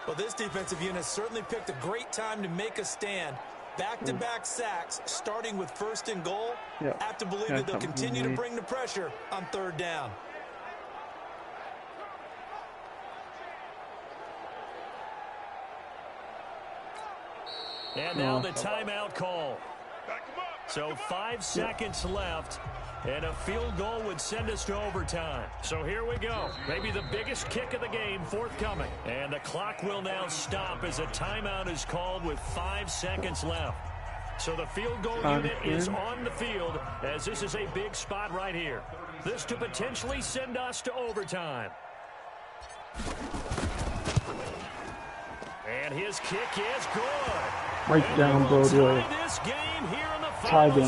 Speaker 6: Well, this defensive unit certainly picked a great time to make a stand. Back-to-back sacks, starting with first and goal. I have to believe that they'll continue to bring the pressure on third down.
Speaker 5: And now the timeout call. So 5 seconds left, and a field goal would send us to overtime. So here we go. Maybe the biggest kick of the game forthcoming. And the clock will now stop as a timeout is called with 5 seconds left. So the field goal unit is on the field as this is a big spot right here. This to potentially send us to overtime. And his kick is good.
Speaker 2: Right down, Broadway. Tie game.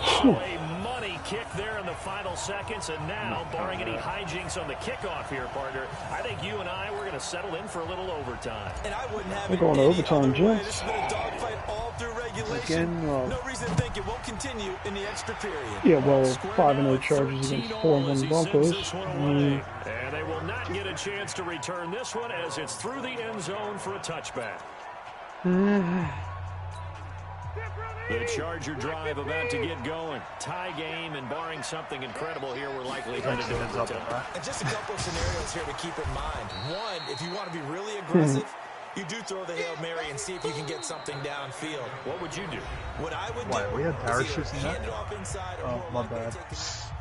Speaker 5: So a money kick there in the final seconds, and now, barring any hijinks on the kickoff here, partner, I think you and I, we're going to settle in for a little overtime.
Speaker 6: And I wouldn't have
Speaker 2: we're going to overtime, gents.
Speaker 6: This has been a dogfight all through regulation. No reason to think it won't continue in the extra period.
Speaker 2: Yeah, well, 5-0 Chargers against 4-1 Broncos.
Speaker 5: And they will not get a chance to return this one as it's through the end zone for a touchback. The Charger drive about to get going. Tie game, and barring something incredible here, we're likely headed to overtime.
Speaker 6: And just a couple of scenarios here to keep in mind. One, if you want to be really aggressive, you do throw the Hail Mary and see if you can get something downfield.
Speaker 5: What would you do?
Speaker 6: What I would
Speaker 1: do we had parachutes in that? Oh, my bad.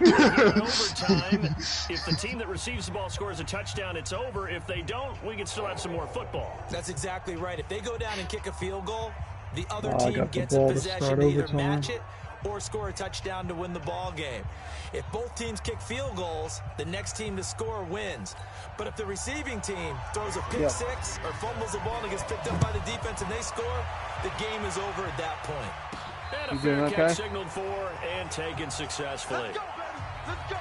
Speaker 5: In overtime, if the team that receives the ball scores a touchdown, it's over. If they don't, we can still have some more football.
Speaker 6: That's exactly right. If they go down and kick a field goal, the other team gets a possession to either match it or score a touchdown to win the ball game. If both teams kick field goals, the next team to score wins. But if the receiving team throws a pick six or fumbles the ball and gets picked up by the defense and they score, the game is over at that point.
Speaker 5: And a fair catch signaled for and taken successfully.
Speaker 8: Let's go.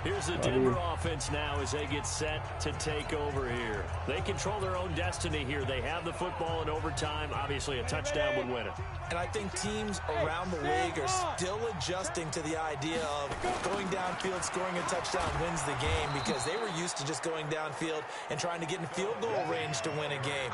Speaker 5: Here's the Denver offense now as they get set to take over here. They control their own destiny here. They have the football in overtime. Obviously, a touchdown would win it.
Speaker 6: And I think teams around the league are still adjusting to the idea of going downfield, scoring a touchdown wins the game, because they were used to just going downfield and trying to get in field goal range to win a game.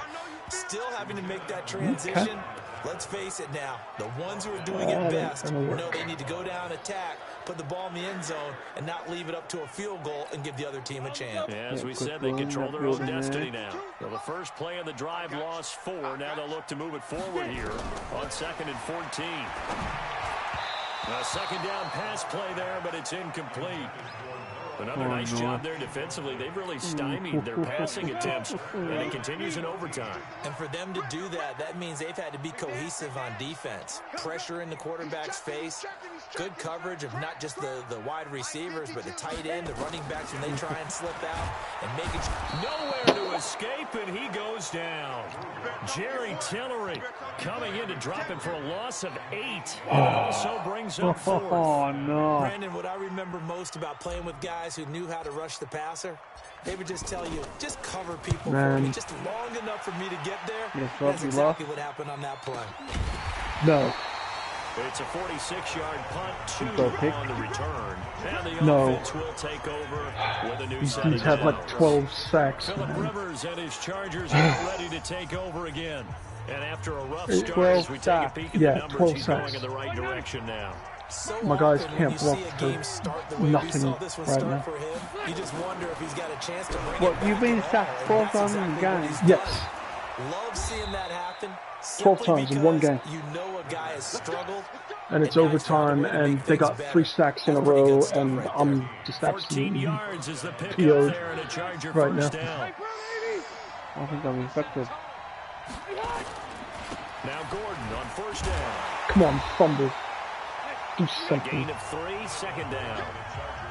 Speaker 6: Still having to make that transition. Let's face it now, the ones who are doing it best know they need to go down, attack, put the ball in the end zone, and not leave it up to a field goal and give the other team a chance.
Speaker 5: Yeah, as we said, they control their own destiny now. So the first play of the drive lost 4. Now they'll look to move it forward here on 2nd and 14. A second down pass play there, but it's incomplete. Another nice job there defensively. They've really stymied their passing attempts, and it continues in overtime.
Speaker 6: And for them to do that, that means they've had to be cohesive on defense. Pressure in the quarterback's face, good coverage of not just the wide receivers, but the tight end, the running backs when they try and slip out, and making
Speaker 5: nowhere to escape, and he goes down. Jerry Tillery coming in to drop him for a loss of 8. And it also brings up 4th.
Speaker 2: Oh, no.
Speaker 6: Brandon, what I remember most about playing with guys who knew how to rush the passer, they would just tell you, just cover people for me, just long enough for me to get there. That's exactly what happened on that play.
Speaker 2: No.
Speaker 5: It's a 46-yard punt, 2 on the return. And the offense will take over with a new set of
Speaker 2: He's had like 12 sacks.
Speaker 5: Phillip Rivers and his Chargers are ready to take over again. And after a rough start, as we take a peek at the numbers, he's going in the right direction now.
Speaker 6: So
Speaker 2: my guys can't block
Speaker 6: nothing
Speaker 2: right now.
Speaker 6: For him, you just wonder if he's got a chance to bring
Speaker 7: what, you've been sacked 4 times in the game?
Speaker 2: Yes.
Speaker 6: Love seeing that happen.
Speaker 2: 12 times in one game.
Speaker 6: You know a guy has struggled.
Speaker 2: And it's overtime, and they got 3 sacks in a row, and I'm just absolutely PO'd right now.
Speaker 7: I think I'm infected.
Speaker 5: Now Gordon on 1st down.
Speaker 2: Come on, fumble. Do
Speaker 5: A
Speaker 2: something.
Speaker 5: gain of 3, second down.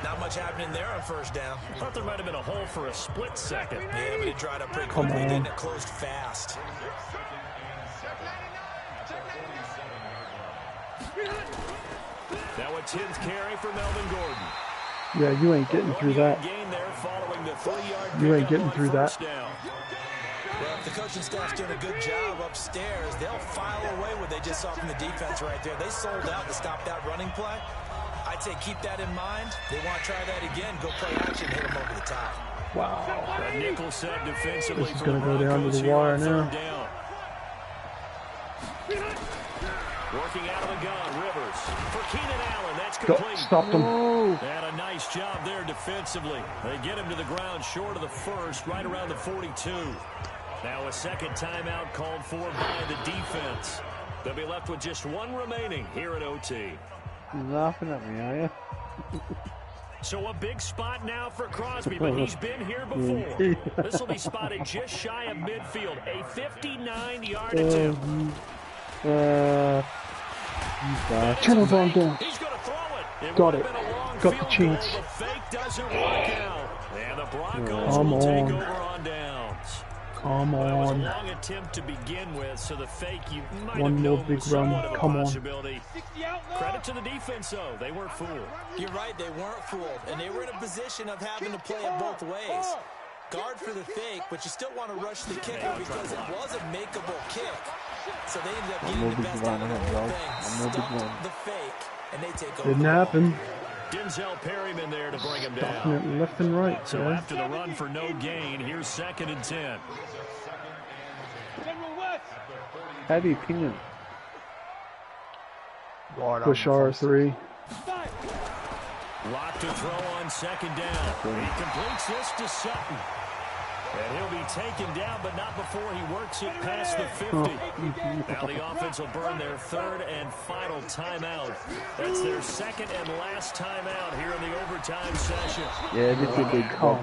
Speaker 6: Not much happening there on first down.
Speaker 5: I thought there might have been a hole for a split second.
Speaker 6: Yeah, but it dried up pretty
Speaker 2: Come
Speaker 6: quickly,
Speaker 2: on.
Speaker 6: didn't it? Closed fast.
Speaker 5: Now a 10th carry for Melvin Gordon.
Speaker 2: Yeah, you ain't getting through that.
Speaker 5: Gain there following the 3-yard
Speaker 2: You ain't
Speaker 5: pickup
Speaker 2: getting
Speaker 5: on
Speaker 2: through that.
Speaker 5: first down.
Speaker 6: Well, if the coaching staff's doing a good job upstairs, they'll file away what they just saw from the defense right there. They sold out to stop that running play. I'd say keep that in mind. They want to try that again. Go play action, hit them over the top.
Speaker 2: Wow.
Speaker 5: A nickel set defensively.
Speaker 2: This is going to go down to the wire now.
Speaker 5: Working out of the gun, Rivers. For Keenan Allen, that's complete.
Speaker 2: Stopped him.
Speaker 5: And a nice job there defensively. They get him to the ground short of the first, right around the 42. Now a second timeout called for by the defense. They'll be left with just one remaining here at OT.
Speaker 7: You're laughing at me, are you?
Speaker 5: So a big spot now for Crosby, but he's been here before. This will be spotted just shy of midfield. A 59-yard attempt.
Speaker 2: Turn it on down.
Speaker 5: He's going to throw it.
Speaker 2: Got it. Got the chance.
Speaker 5: The fake doesn't work out. And the Broncos
Speaker 2: Come
Speaker 5: will take
Speaker 2: on.
Speaker 5: over on downs.
Speaker 2: Come
Speaker 5: Well, it was a
Speaker 2: on.
Speaker 5: long attempt to begin with, so the fake you might
Speaker 2: One
Speaker 5: have
Speaker 2: more
Speaker 5: known
Speaker 2: big
Speaker 5: was somewhat
Speaker 2: run.
Speaker 5: of a
Speaker 2: Come on.
Speaker 5: possibility. Credit to the defense, though. They weren't fooled.
Speaker 6: You're right, they weren't fooled. And they were in a position of having to play it both ways. Guard for the fake, but you still want to rush the kicker because it was a makeable kick. So they ended up getting the best out of the whole thing. Stumped the fake, and they take over.
Speaker 2: Didn't happen.
Speaker 5: Denzel Perryman there to bring him down.
Speaker 2: Definitely left and right.
Speaker 5: So
Speaker 2: Yeah.
Speaker 5: after the run for no gain, here's 2nd and 10.
Speaker 7: How do you ping him?
Speaker 1: Right
Speaker 2: Push
Speaker 1: on.
Speaker 2: R3.
Speaker 5: Lock to throw on 2nd down. He completes this to Sutton. And he'll be taken down, but not before he works it past the 50. Now the offense will burn their 3rd and final timeout. That's their 2nd and last timeout here in the overtime session.
Speaker 7: Yeah, this will be calm.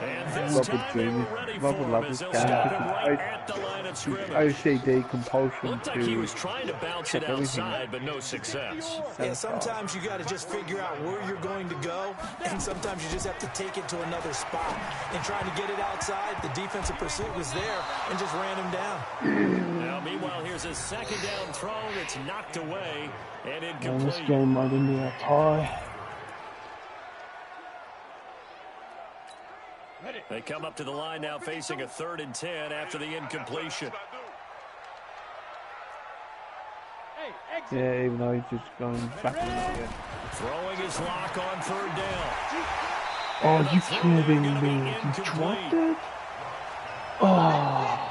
Speaker 5: And this
Speaker 7: Robert
Speaker 5: time they were
Speaker 7: James.
Speaker 5: ready
Speaker 7: Robert
Speaker 5: for him
Speaker 7: loves
Speaker 5: as they'll
Speaker 7: this
Speaker 5: stop
Speaker 7: guy.
Speaker 5: him right at the line of scrimmage.
Speaker 7: OCD compulsion
Speaker 5: Looked like he was trying to bounce it
Speaker 7: check everything.
Speaker 5: outside, but no success.
Speaker 6: Yeah, sometimes you got to just figure out where you're going to go, and sometimes you just have to take it to another spot. And trying to get it outside, the defensive pursuit was there and just ran him down.
Speaker 5: Now, meanwhile, here's a 2nd down throw that's knocked away and
Speaker 2: And this
Speaker 5: incomplete.
Speaker 2: game might end in a tie.
Speaker 5: They come up to the line now facing a 3rd and 10 after the incompletion.
Speaker 7: Yeah, even though he's just going back again.
Speaker 5: Throwing his lock on 3rd down.
Speaker 2: Oh, you kidding me? You dropped it? Oh.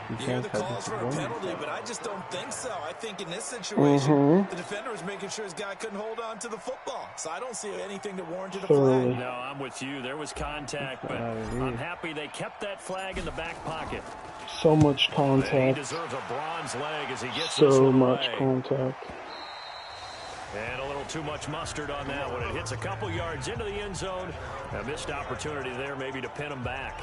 Speaker 6: You hear the calls for a penalty, but I just don't think so. I think in this situation, the defender was making sure his guy couldn't hold on to the football. So I don't see anything that warranted a flag.
Speaker 5: No, I'm with you. There was contact, but I'm happy they kept that flag in the back pocket.
Speaker 2: So much
Speaker 5: He
Speaker 2: contact.
Speaker 5: deserves a bronze leg as he gets this
Speaker 2: So
Speaker 5: one
Speaker 2: much
Speaker 5: away.
Speaker 2: contact.
Speaker 5: And a little too much mustard on that one. It hits a couple yards into the end zone. A missed opportunity there maybe to pin him back.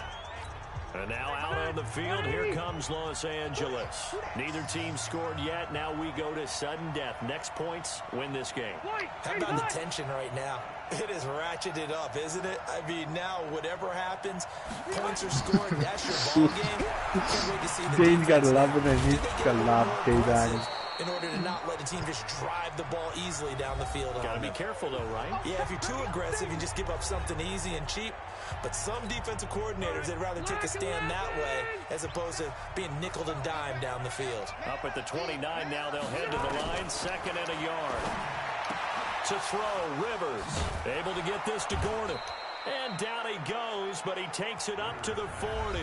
Speaker 5: And now out on the field, here comes Los Angeles. Neither team scored yet. Now we go to sudden death. Next points win this game.
Speaker 6: How about the tension right now? It is ratcheted up, isn't it? I mean, now whatever happens, points are scored. That's your ball game. Can't wait to see the
Speaker 7: Dean's got
Speaker 6: defense.
Speaker 7: 11 and he's
Speaker 6: Did they get
Speaker 7: got
Speaker 6: a little
Speaker 7: 11
Speaker 6: more
Speaker 7: Dean
Speaker 6: aggressive in order to not let the team just drive the ball easily down the field?
Speaker 5: Got to be careful, though, right?
Speaker 6: Yeah, if you're too aggressive, you just give up something easy and cheap. But some defensive coordinators, they'd rather take a stand that way as opposed to being nickeled and dimed down the field.
Speaker 5: Up at the 29 now, they'll head to the line. 2nd and a yard. To throw, Rivers. Able to get this to Gordon. And down he goes, but he takes it up to the 40.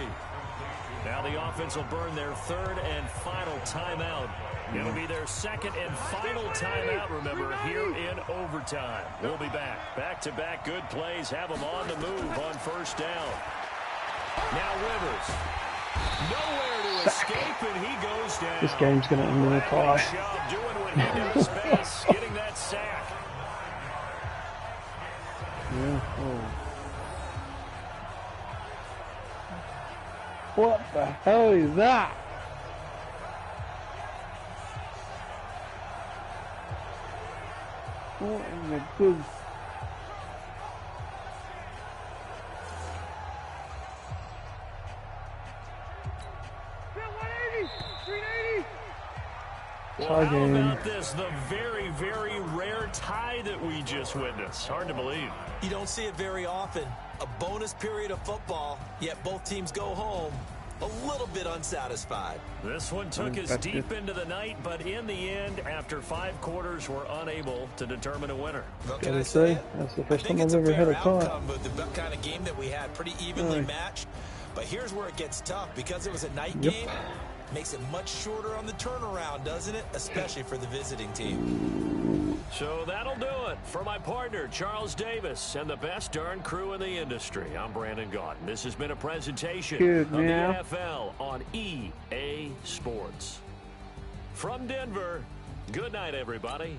Speaker 5: Now the offense will burn their 3rd and final timeout. It'll be their 2nd and final timeout, remember, here in overtime. We'll be back. Back-to-back good plays have them on the move on 1st down. Now Rivers. Nowhere to escape, and he goes down.
Speaker 2: This game's going to end in a tie.
Speaker 5: Nice job doing what he does best, getting that sack.
Speaker 7: Yeah. What the hell is that? Oh, and they're good.
Speaker 5: Well, how about this? The very, very rare tie that we just witnessed. Hard to believe.
Speaker 6: You don't see it very often. A bonus period of football, yet both teams go home a little bit unsatisfied.
Speaker 5: This one took us deep into the night, but in the end, after 5 quarters, we're unable to determine a winner.
Speaker 6: What can I say?
Speaker 2: That's the first time I've ever had a tie.
Speaker 6: With the kind of game that we had, pretty evenly matched. But here's where it gets tough. Because it was a night game, makes it much shorter on the turnaround, doesn't it? Especially for the visiting team.
Speaker 5: So that'll do it. For my partner, Charles Davis, and the best darn crew in the industry, I'm Brandon Gaudin. This has been a presentation of the NFL on EA Sports. From Denver, good night, everybody.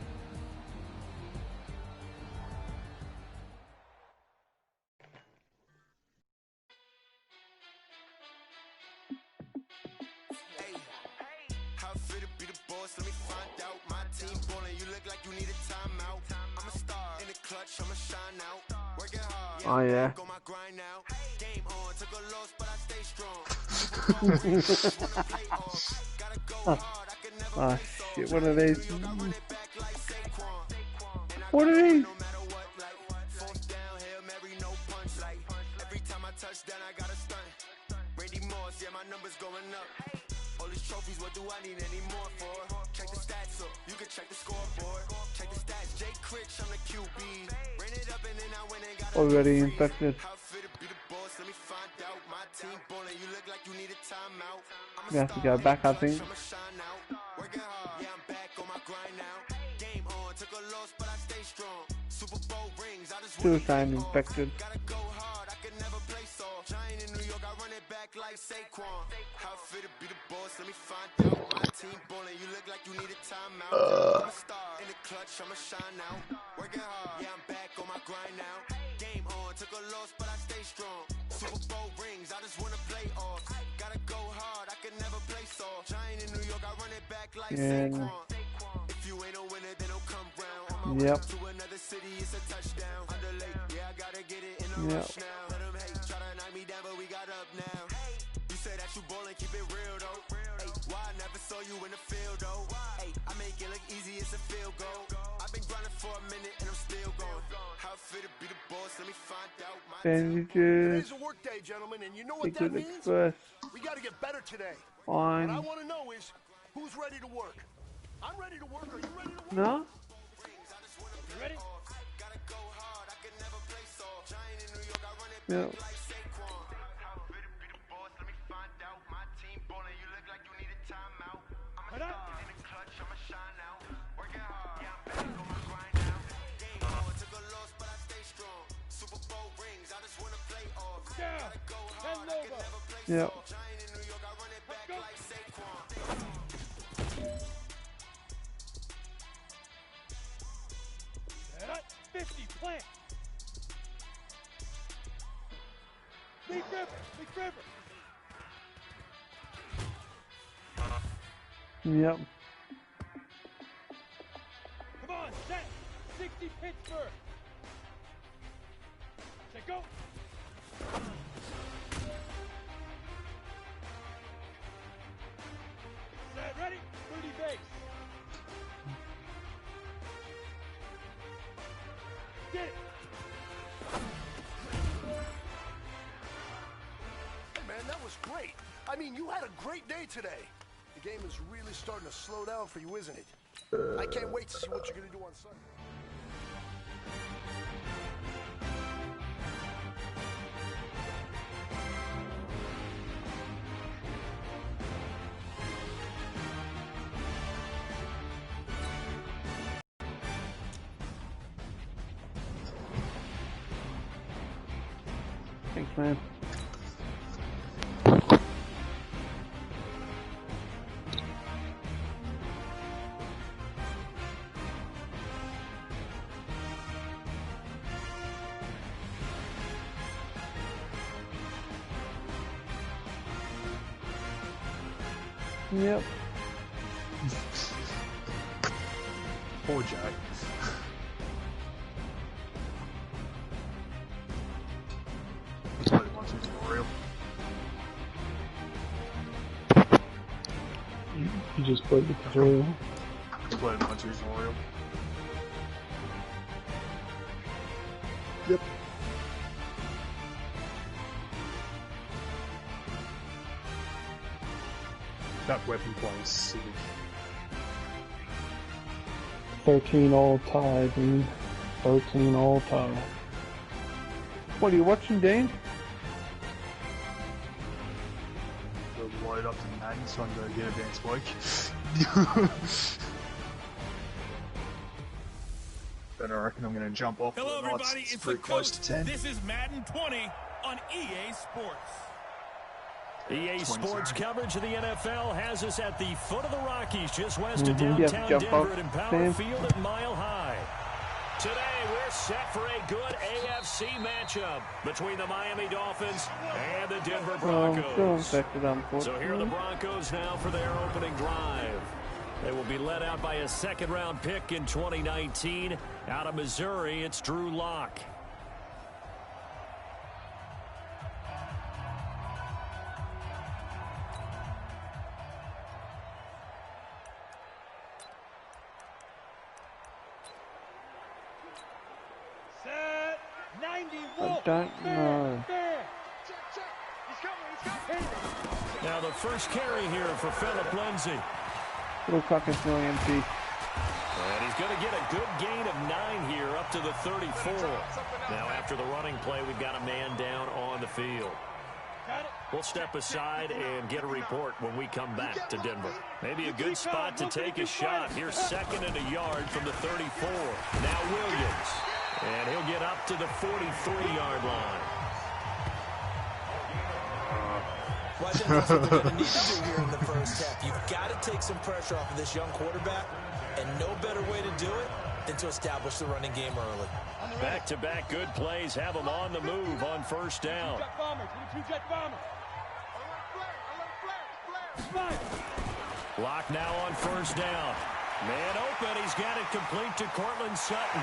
Speaker 7: Oh yeah. Oh shit, what are these? What are these?
Speaker 9: All these trophies, what do I need any more for? Check the stats up, you can check the scoreboard. Check the stats, Jay Critch, I'm the QB. Ran it up and then I went and got
Speaker 7: already infected. We have to go back, I think. Still saying infected.
Speaker 9: Like Saquon, how fit to be the boss? Let me find out. My team ballin', you look like you need a timeout. I'm a star in the clutch, I'ma shine out. Working hard, yeah, I'm back on my grind now. Game on, took a loss, but I stay strong. Super Bowl rings, I just wanna play off. Gotta go hard, I can never play soft. Giant in New York, I run it back like Saquon. If you ain't a winner, then don't come round. On my way to another city, it's a touchdown. Underlay, yeah, I gotta get it in a rush now. Let them hate, try to knock me down, but we got up now. Say that you ballin', keep it real though. Hey, why I never saw you in the field though? Hey, I make it look easy, it's a field goal. I've been grinding for a minute and I'm still going. How fit to be the boss? Let me find out.
Speaker 8: Today's a work day, gentlemen, and you know what that means? We got to get better today. What I want to know is who's ready to work. I'm ready to work. Are you ready to work?
Speaker 7: No.
Speaker 8: You ready?
Speaker 9: Gotta go hard. I can never play soft. Giant in New York, I run it back like Saquon.
Speaker 8: In the clutch, I'ma shine out. Working hard, yeah, I'm back on my grind now.
Speaker 9: Game on, took a loss, but I stay strong. Super Bowl rings, I just wanna play off. Gotta go hard, I can never play soft. Giant in New York, I run it back like Saquon.
Speaker 8: Set up, 50, plant. Big river, big river.
Speaker 7: Yep.
Speaker 8: Come on, set. 60 Pittsburgh. Set, go. Set, ready? 30 base. Get it. Hey, man, that was great. I mean, you had a great day today. The game is really starting to slow down for you, isn't it? I can't wait to see what you're going to do on Sunday.
Speaker 7: Thanks, man.
Speaker 1: Poor Jack.
Speaker 2: You just played the tutorial?
Speaker 1: Played my tutorial. Yep. That weapon play is sick.
Speaker 2: 13 all tie, dude. 13 all tie.
Speaker 7: What are you watching, Dane?
Speaker 1: We'll load up to Madden so I can go get a dance week. But I reckon I'm going to jump off.
Speaker 3: Hello, everybody.
Speaker 1: It's
Speaker 3: It's
Speaker 1: pretty
Speaker 3: the
Speaker 1: close
Speaker 3: coach.
Speaker 1: to 10.
Speaker 3: This is Madden 20 on EA Sports.
Speaker 5: EA Sports coverage of the NFL has us at the foot of the Rockies, just west of
Speaker 7: You have to
Speaker 5: downtown
Speaker 7: jump
Speaker 5: Denver
Speaker 7: off,
Speaker 5: at Empower
Speaker 7: Sam.
Speaker 5: Field at Mile High. Today, we're set for a good AFC matchup between the Miami Dolphins and the Denver Broncos. So here are the Broncos now for their opening drive. They will be led out by a second-round pick in 2019. Out of Missouri, it's Drew Lock.
Speaker 7: I don't know.
Speaker 5: Now the first carry here for Philip Lindsay.
Speaker 7: Little clock is nearly empty.
Speaker 5: And he's going to get a good gain of 9 here up to the 34. Now after the running play, we've got a man down on the field. We'll step aside and get a report when we come back to Denver. Maybe a good spot to take a shot. Here's second and a yard from the 34. Now Williams. And he'll get up to the 43-yard line.
Speaker 6: Well, I think that's what they're going to need to do here in the first half. You've got to take some pressure off of this young quarterback, and no better way to do it than to establish the running game early.
Speaker 5: Back-to-back good plays have them on the move on first down. Lock now on first down. Man open. He's got it complete to Cortland Sutton.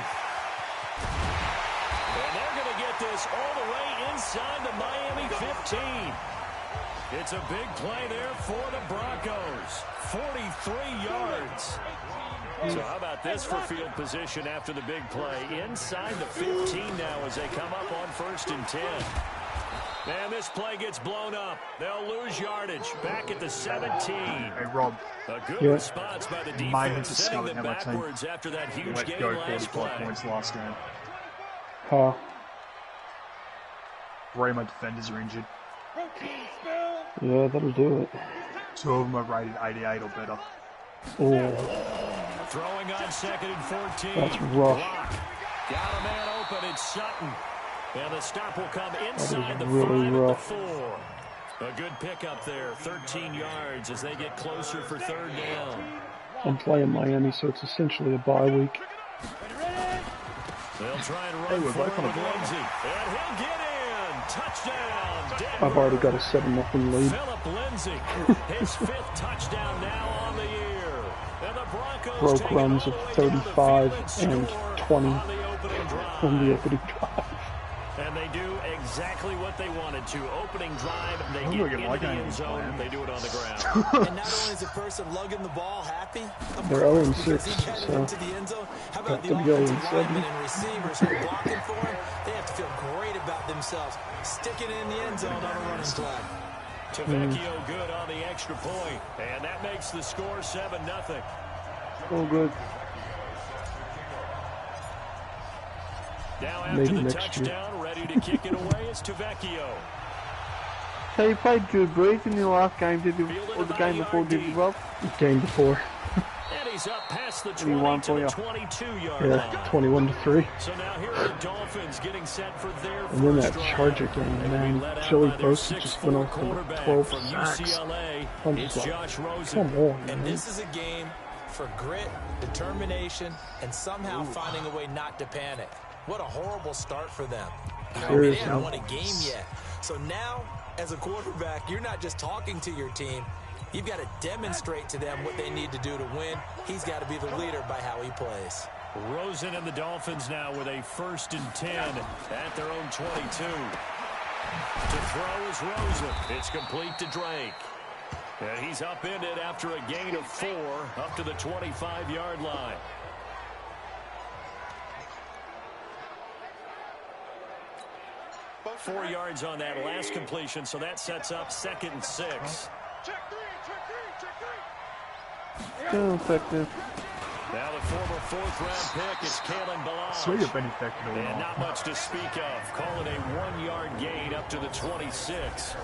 Speaker 5: And they're going to get this all the way inside the Miami 15. It's a big play there for the Broncos. 43 yards. So how about this for field position after the big play? Inside the 15 now as they come up on first and 10. Man, this play gets blown up. They'll lose yardage. Back at the 17.
Speaker 1: Hey, Rob.
Speaker 5: A good response by the defense, sending them backwards after that huge game last play.
Speaker 1: 45 points last game.
Speaker 2: Huh.
Speaker 1: 3 of my defenders are injured.
Speaker 2: Yeah, that'll do it.
Speaker 1: 2 of them are rated 88 or better.
Speaker 2: Oh.
Speaker 5: Throwing on second and 14.
Speaker 2: That's rough.
Speaker 5: Got a man open. It's Sutton. And the stop will come inside the
Speaker 2: really
Speaker 5: 5
Speaker 2: rough.
Speaker 5: at the 4. A good pickup there. 13 yards as they get closer for third down.
Speaker 2: I'm playing Miami, so it's essentially a bye week.
Speaker 5: They'll try and run forward with Lindsay. And he'll get in. Touchdown, Denver.
Speaker 2: I've already got a 7-0 lead.
Speaker 5: Philip Lindsay, his 5th touchdown now on the year. And the Broncos
Speaker 2: Broke runs of 35 and 20 on the opening drive.
Speaker 5: And they do exactly what they wanted to. Opening drive, they get into the end zone, they do it on the ground.
Speaker 6: And not only is the person lugging the ball happy,
Speaker 2: They're 0-6, so
Speaker 6: into the end zone. How about the
Speaker 2: got to go
Speaker 6: offensive linemen
Speaker 2: 7.
Speaker 6: and receivers who are blocking for him? They have to feel great about themselves, sticking it in the end zone on a running play.
Speaker 5: Tavecchio good on the extra point, and that makes the score 7-0.
Speaker 2: Oh, good.
Speaker 5: Now after
Speaker 2: Maybe
Speaker 5: the
Speaker 2: next
Speaker 5: touchdown, ready to kick it away is Tavecchio.
Speaker 7: So you played Drew Brees in your last game, did you? Or the game before, did you, Rob?
Speaker 2: Game before.
Speaker 5: And he's up past the 20 to the 22-yard
Speaker 2: Yeah,
Speaker 5: line.
Speaker 2: 21-3.
Speaker 5: So now here are the Dolphins getting set for their
Speaker 2: And then that
Speaker 5: first drive.
Speaker 2: Charger game, man. Chili Posted just went off for 12 sacks. I'm just like, come on,
Speaker 6: And
Speaker 2: man.
Speaker 6: this is a game for grit, determination, and somehow finding a way not to panic. What a horrible start for them. They haven't won a game yet. So now, as a quarterback, you're not just talking to your team. You've got to demonstrate to them what they need to do to win. He's got to be the leader by how he plays.
Speaker 5: Rosen and the Dolphins now with a 1st and 10 at their own 22. To throw is Rosen. It's complete to Drake. And he's upended after a gain of 4 up to the 25-yard line. About 4 yards on that last completion, so that sets up 2nd and 6.
Speaker 7: Still effective.
Speaker 5: Now the former 4th-round pick is Kalen Balazs.
Speaker 1: Sweet have been effective.
Speaker 5: And not much to speak of. Call it a 1-yard gain up to the 26.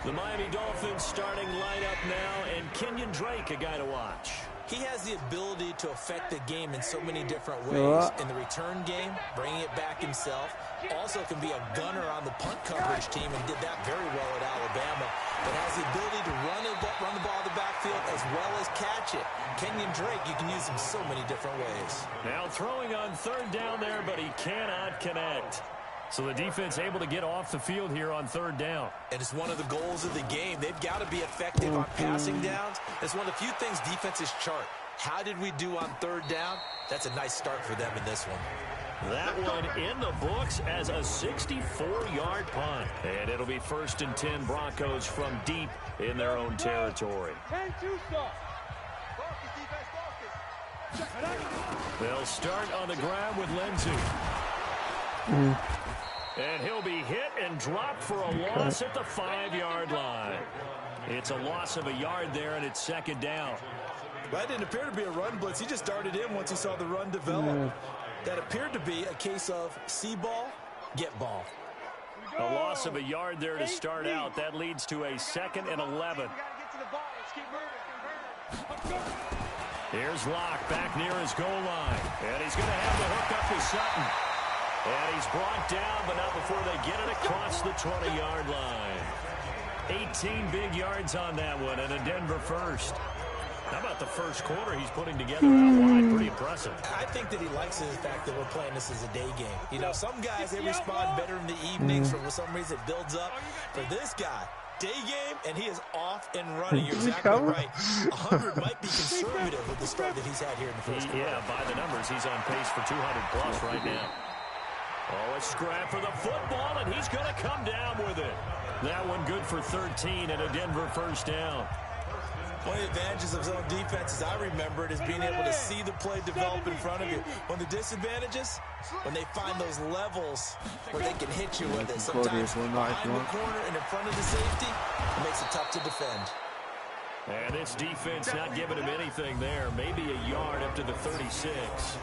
Speaker 5: The Miami Dolphins starting lineup now, and Kenyon Drake, a guy to watch.
Speaker 6: He has the ability to affect the game in so many different ways. In the return game, bringing it back himself. Also can be a gunner on the punt coverage team and did that very well at Alabama. But has the ability to run the ball to the backfield as well as catch it. Kenyon Drake, you can use him so many different ways.
Speaker 5: Now throwing on 3rd down there, but he cannot connect. So the defense able to get off the field here on 3rd down.
Speaker 6: And it's one of the goals of the game. They've got to be effective on passing downs. It's one of the few things defenses chart. How did we do on 3rd down? That's a nice start for them in this one.
Speaker 5: That one in the books as a 64-yard punt. And it'll be 1st and 10 Broncos from deep in their own territory. They'll start on the ground with Lindsey. And he'll be hit and dropped for a loss at the 5-yard line. It's a loss of a yard there, and it's 2nd down.
Speaker 6: That didn't appear to be a run blitz. He just darted in once he saw the run develop. That appeared to be a case of see ball, get ball.
Speaker 5: A loss of a yard there to start out. That leads to a 2nd and 11. Here's Locke back near his goal line. And he's going to have the hook up with Sutton. And he's brought down, but not before they get it across the 20-yard line. 18 big yards on that one, and a Denver first. How about the first quarter he's putting together out wide? Pretty impressive.
Speaker 6: I think that he likes the fact that we're playing this as a day game. You know, some guys, they respond better in the evenings. For some reason, it builds up. For this guy, day game, and he is off and running. You're exactly right. 100 might be conservative with the start that he's had here in the first quarter.
Speaker 5: Yeah, by the numbers, he's on pace for 200-plus right now. Oh, a scrap for the football, and he's going to come down with it. That one good for 13 and a Denver first down.
Speaker 6: One of the advantages of zone defense, as I remember it, is being able to see the play develop in front of you. One of the disadvantages, when they find those levels where they can hit you with it. Sometimes behind the corner and in front of the safety, it makes it tough to defend.
Speaker 5: And this defense not giving him anything there. Maybe a yard up to the 36.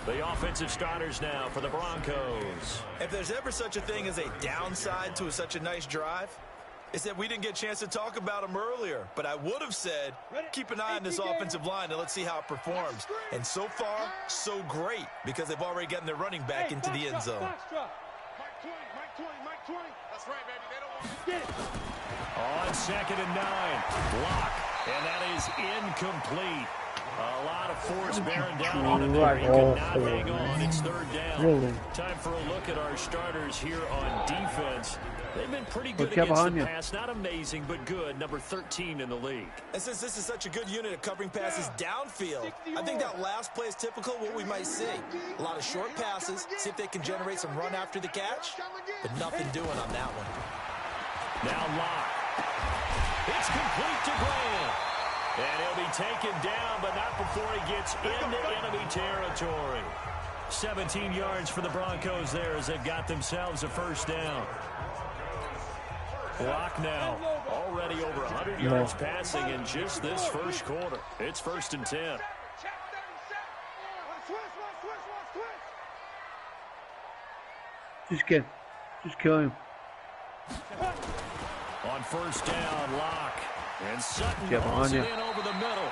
Speaker 5: The offensive starters now for the Broncos.
Speaker 6: If there's ever such a thing as a downside to such a nice drive, it's that we didn't get a chance to talk about them earlier. But I would have said, keep an eye on this offensive line and let's see how it performs. And so far, so great, because they've already gotten their running back into the end zone.
Speaker 8: That's right, baby. They don't want
Speaker 5: On 2nd and 9, block, and that is incomplete. A lot of force bearing down on it there. He could not hang on. It's 3rd down. Time for a look at our starters here on defense. They've been pretty good against the pass. Not amazing, but good. Number 13 in the league.
Speaker 6: And since this is such a good unit of covering passes downfield, I think that last play is typical of what we might see. A lot of short passes, see if they can generate some run after the catch, but nothing doing on that one.
Speaker 5: Now Locke. It's complete to Graham. And he'll be taken down, but not before he gets into enemy territory. 17 yards for the Broncos there as they've got themselves a first down. Locke now already over 100 yards passing in just this first quarter. It's 1st and 10.
Speaker 7: Just kill him.
Speaker 5: On 1st down, Locke. And Sutton goes in over the middle.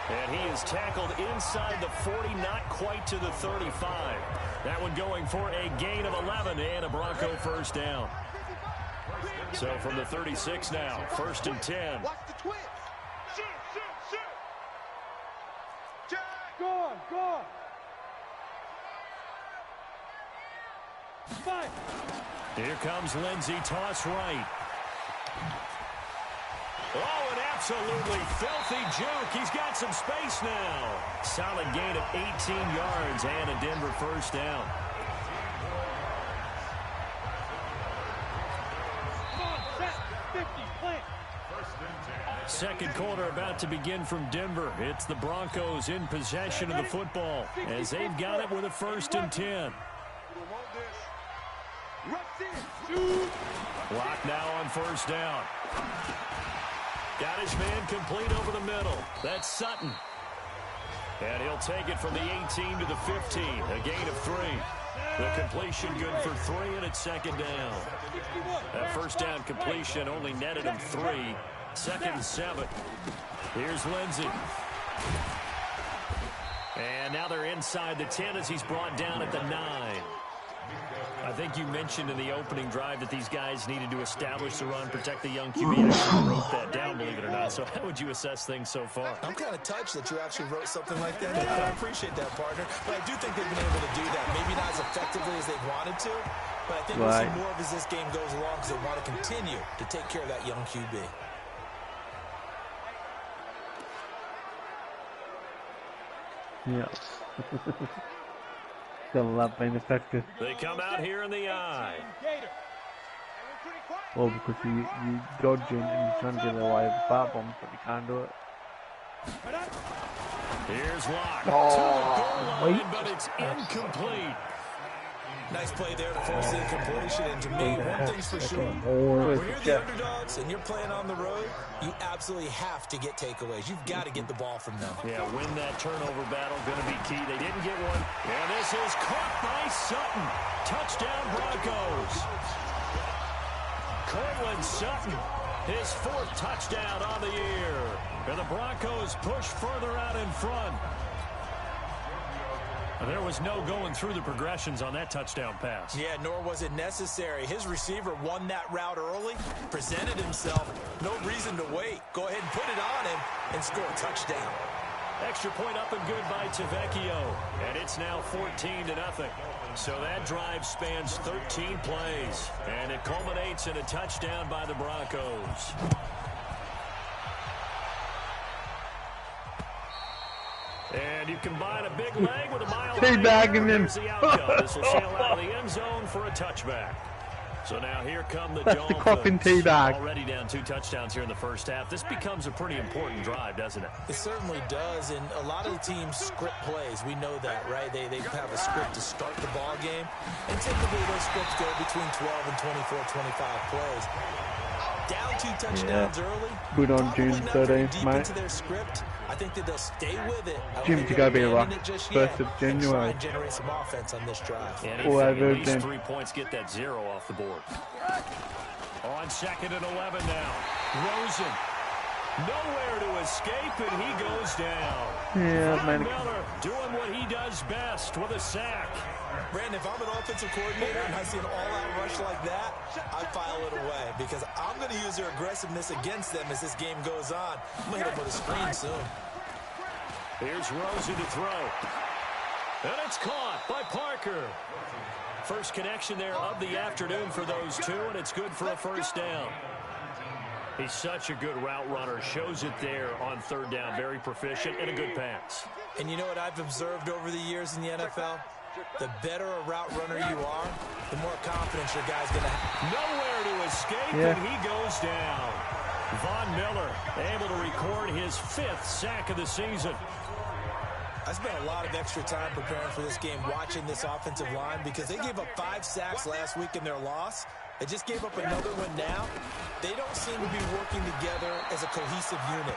Speaker 5: And he is tackled inside the 40, not quite to the 35. That one going for a gain of 11 and a Bronco first down. So from the 36 now, 1st and 10.
Speaker 8: Watch the twist. Shoot.
Speaker 3: Go on. Five.
Speaker 5: Here comes Lindsey, toss right. Oh, an absolutely filthy juke. He's got some space now. Solid gain of 18 yards and a Denver first down. second quarter about to begin from Denver. It's the Broncos in possession of the football as they've got it with a 1st and 10. Block now on 1st down. Got his man complete over the middle. That's Sutton. And he'll take it from the 18 to the 15. A gain of 3. The completion good for 3, and it's 2nd down. That 1st down completion only netted him 3. 2nd and 7. Here's Lindsey. And now they're inside the 10 as he's brought down at the 9. I think you mentioned in the opening drive that these guys needed to establish the run, protect the young QB. I actually wrote that down, believe it or not. So how would you assess things so far?
Speaker 6: I'm kind of touched that you actually wrote something like that down. I appreciate that, partner. But I do think they've been able to do that. Maybe not as effectively as they wanted to, but I think we'll see more of as this game goes along because they want to continue to take care of that young QB.
Speaker 7: Yeah. Still love being effective.
Speaker 5: They come out here in the eye.
Speaker 7: Well, because you dodging and you're trying to get away with fart bombs, but you can't do it.
Speaker 5: Here's Locke. To the goal line, but it's incomplete.
Speaker 6: Nice play there to force the incompletion. And to me, one thing's for sure. When you're the underdogs and you're playing on the road, you absolutely have to get takeaways. You've got to get the ball from them.
Speaker 5: Yeah, win that turnover battle. Going to be key. They didn't get one. And this is caught by Sutton. Touchdown, Broncos. Cortland Sutton, his 4th touchdown on the year. And the Broncos push further out in front. There was no going through the progressions on that touchdown pass.
Speaker 6: Yeah, nor was it necessary. His receiver won that route early, presented himself. No reason to wait. Go ahead and put it on him and score a touchdown.
Speaker 5: Extra point up and good by Tavecchio. And it's now 14-0. So that drive spans 13 plays. And it culminates in a touchdown by the Broncos. And you combine a big leg with a mile high. Here's the outcome. This will sail out of the end zone for a touchback. So now here come the Dolphins. Already down 2 touchdowns here in the 1st half. This becomes a pretty important drive, doesn't it?
Speaker 6: It certainly does. And a lot of the teams script plays. We know that, right? They have a script to start the ball game. And typically those scripts go between 12 and 24, 25 plays. Down 2 touchdowns early.
Speaker 7: Good on June 13th, mate.
Speaker 6: Into their script. I think that they'll stay with it.
Speaker 7: Jim, to go be rock. 1st of January.
Speaker 6: And generate some offense on this drive.
Speaker 5: And at least 3 points, get that 0 off the board. On 2nd and 11 now. Rosen. Nowhere to escape, and he goes down.
Speaker 7: Yeah,
Speaker 5: Von Miller doing what he does best with a sack.
Speaker 6: Brandon, if I'm an offensive coordinator and I see an all-out rush like that, I file it away because I'm going to use their aggressiveness against them as this game goes on. I'm going to hit them with a screen soon.
Speaker 5: Here's Rosen to throw. And it's caught by Parker. First connection there of the afternoon for those 2, and it's good for a 1st down. He's such a good route runner. Shows it there on 3rd down. Very proficient and a good pass.
Speaker 6: And you know what I've observed over the years in the NFL? The better a route runner you are, the more confidence your guy's going to have.
Speaker 5: Nowhere to escape, and he goes down. Von Miller able to record his 5th sack of the season.
Speaker 6: I spent a lot of extra time preparing for this game watching this offensive line because they gave up 5 sacks last week in their loss. They just gave up another one now. They don't seem to be working together as a cohesive unit.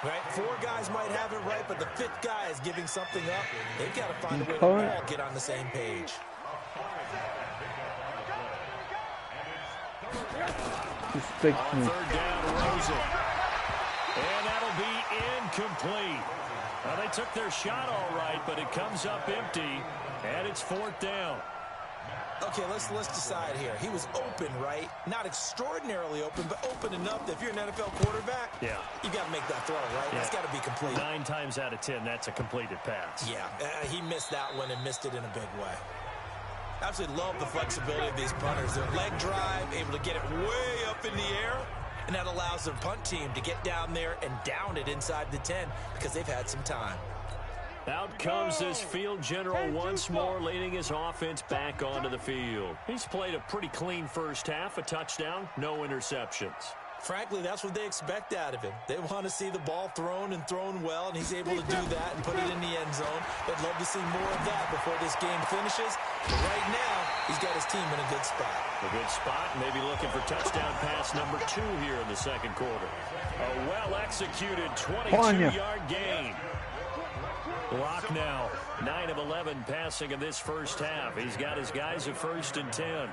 Speaker 6: Right? 4 guys might have it right, but the 5th guy is giving something up. They've got to find a way to all get on the same page.
Speaker 5: On 3rd down, Rosen. And that'll be incomplete. Well, they took their shot all right, but it comes up empty, and it's 4th down.
Speaker 6: Okay, let's decide here. He was open, right? Not extraordinarily open, but open enough that if you're an NFL quarterback, you got to make that throw, right? That's got to be complete.
Speaker 5: 9 times out of 10, that's a completed pass.
Speaker 6: Yeah, he missed that one and missed it in a big way. Absolutely love the flexibility of these punters. Their leg drive, able to get it way up in the air, and that allows their punt team to get down there and down it inside the 10 because they've had some time.
Speaker 5: Out comes this field general once more, leading his offense back onto the field. He's played a pretty clean 1st half, a touchdown, no interceptions.
Speaker 6: Frankly, that's what they expect out of him. They want to see the ball thrown and thrown well, and he's able to do that and put it in the end zone. They'd love to see more of that before this game finishes. But right now, he's got his team in a good spot.
Speaker 5: A good spot, maybe looking for touchdown pass number 2 here in the second quarter. A well-executed 22-yard gain. Locke now, 9 of 11 passing in this first half. He's got his guys at 1st and 10.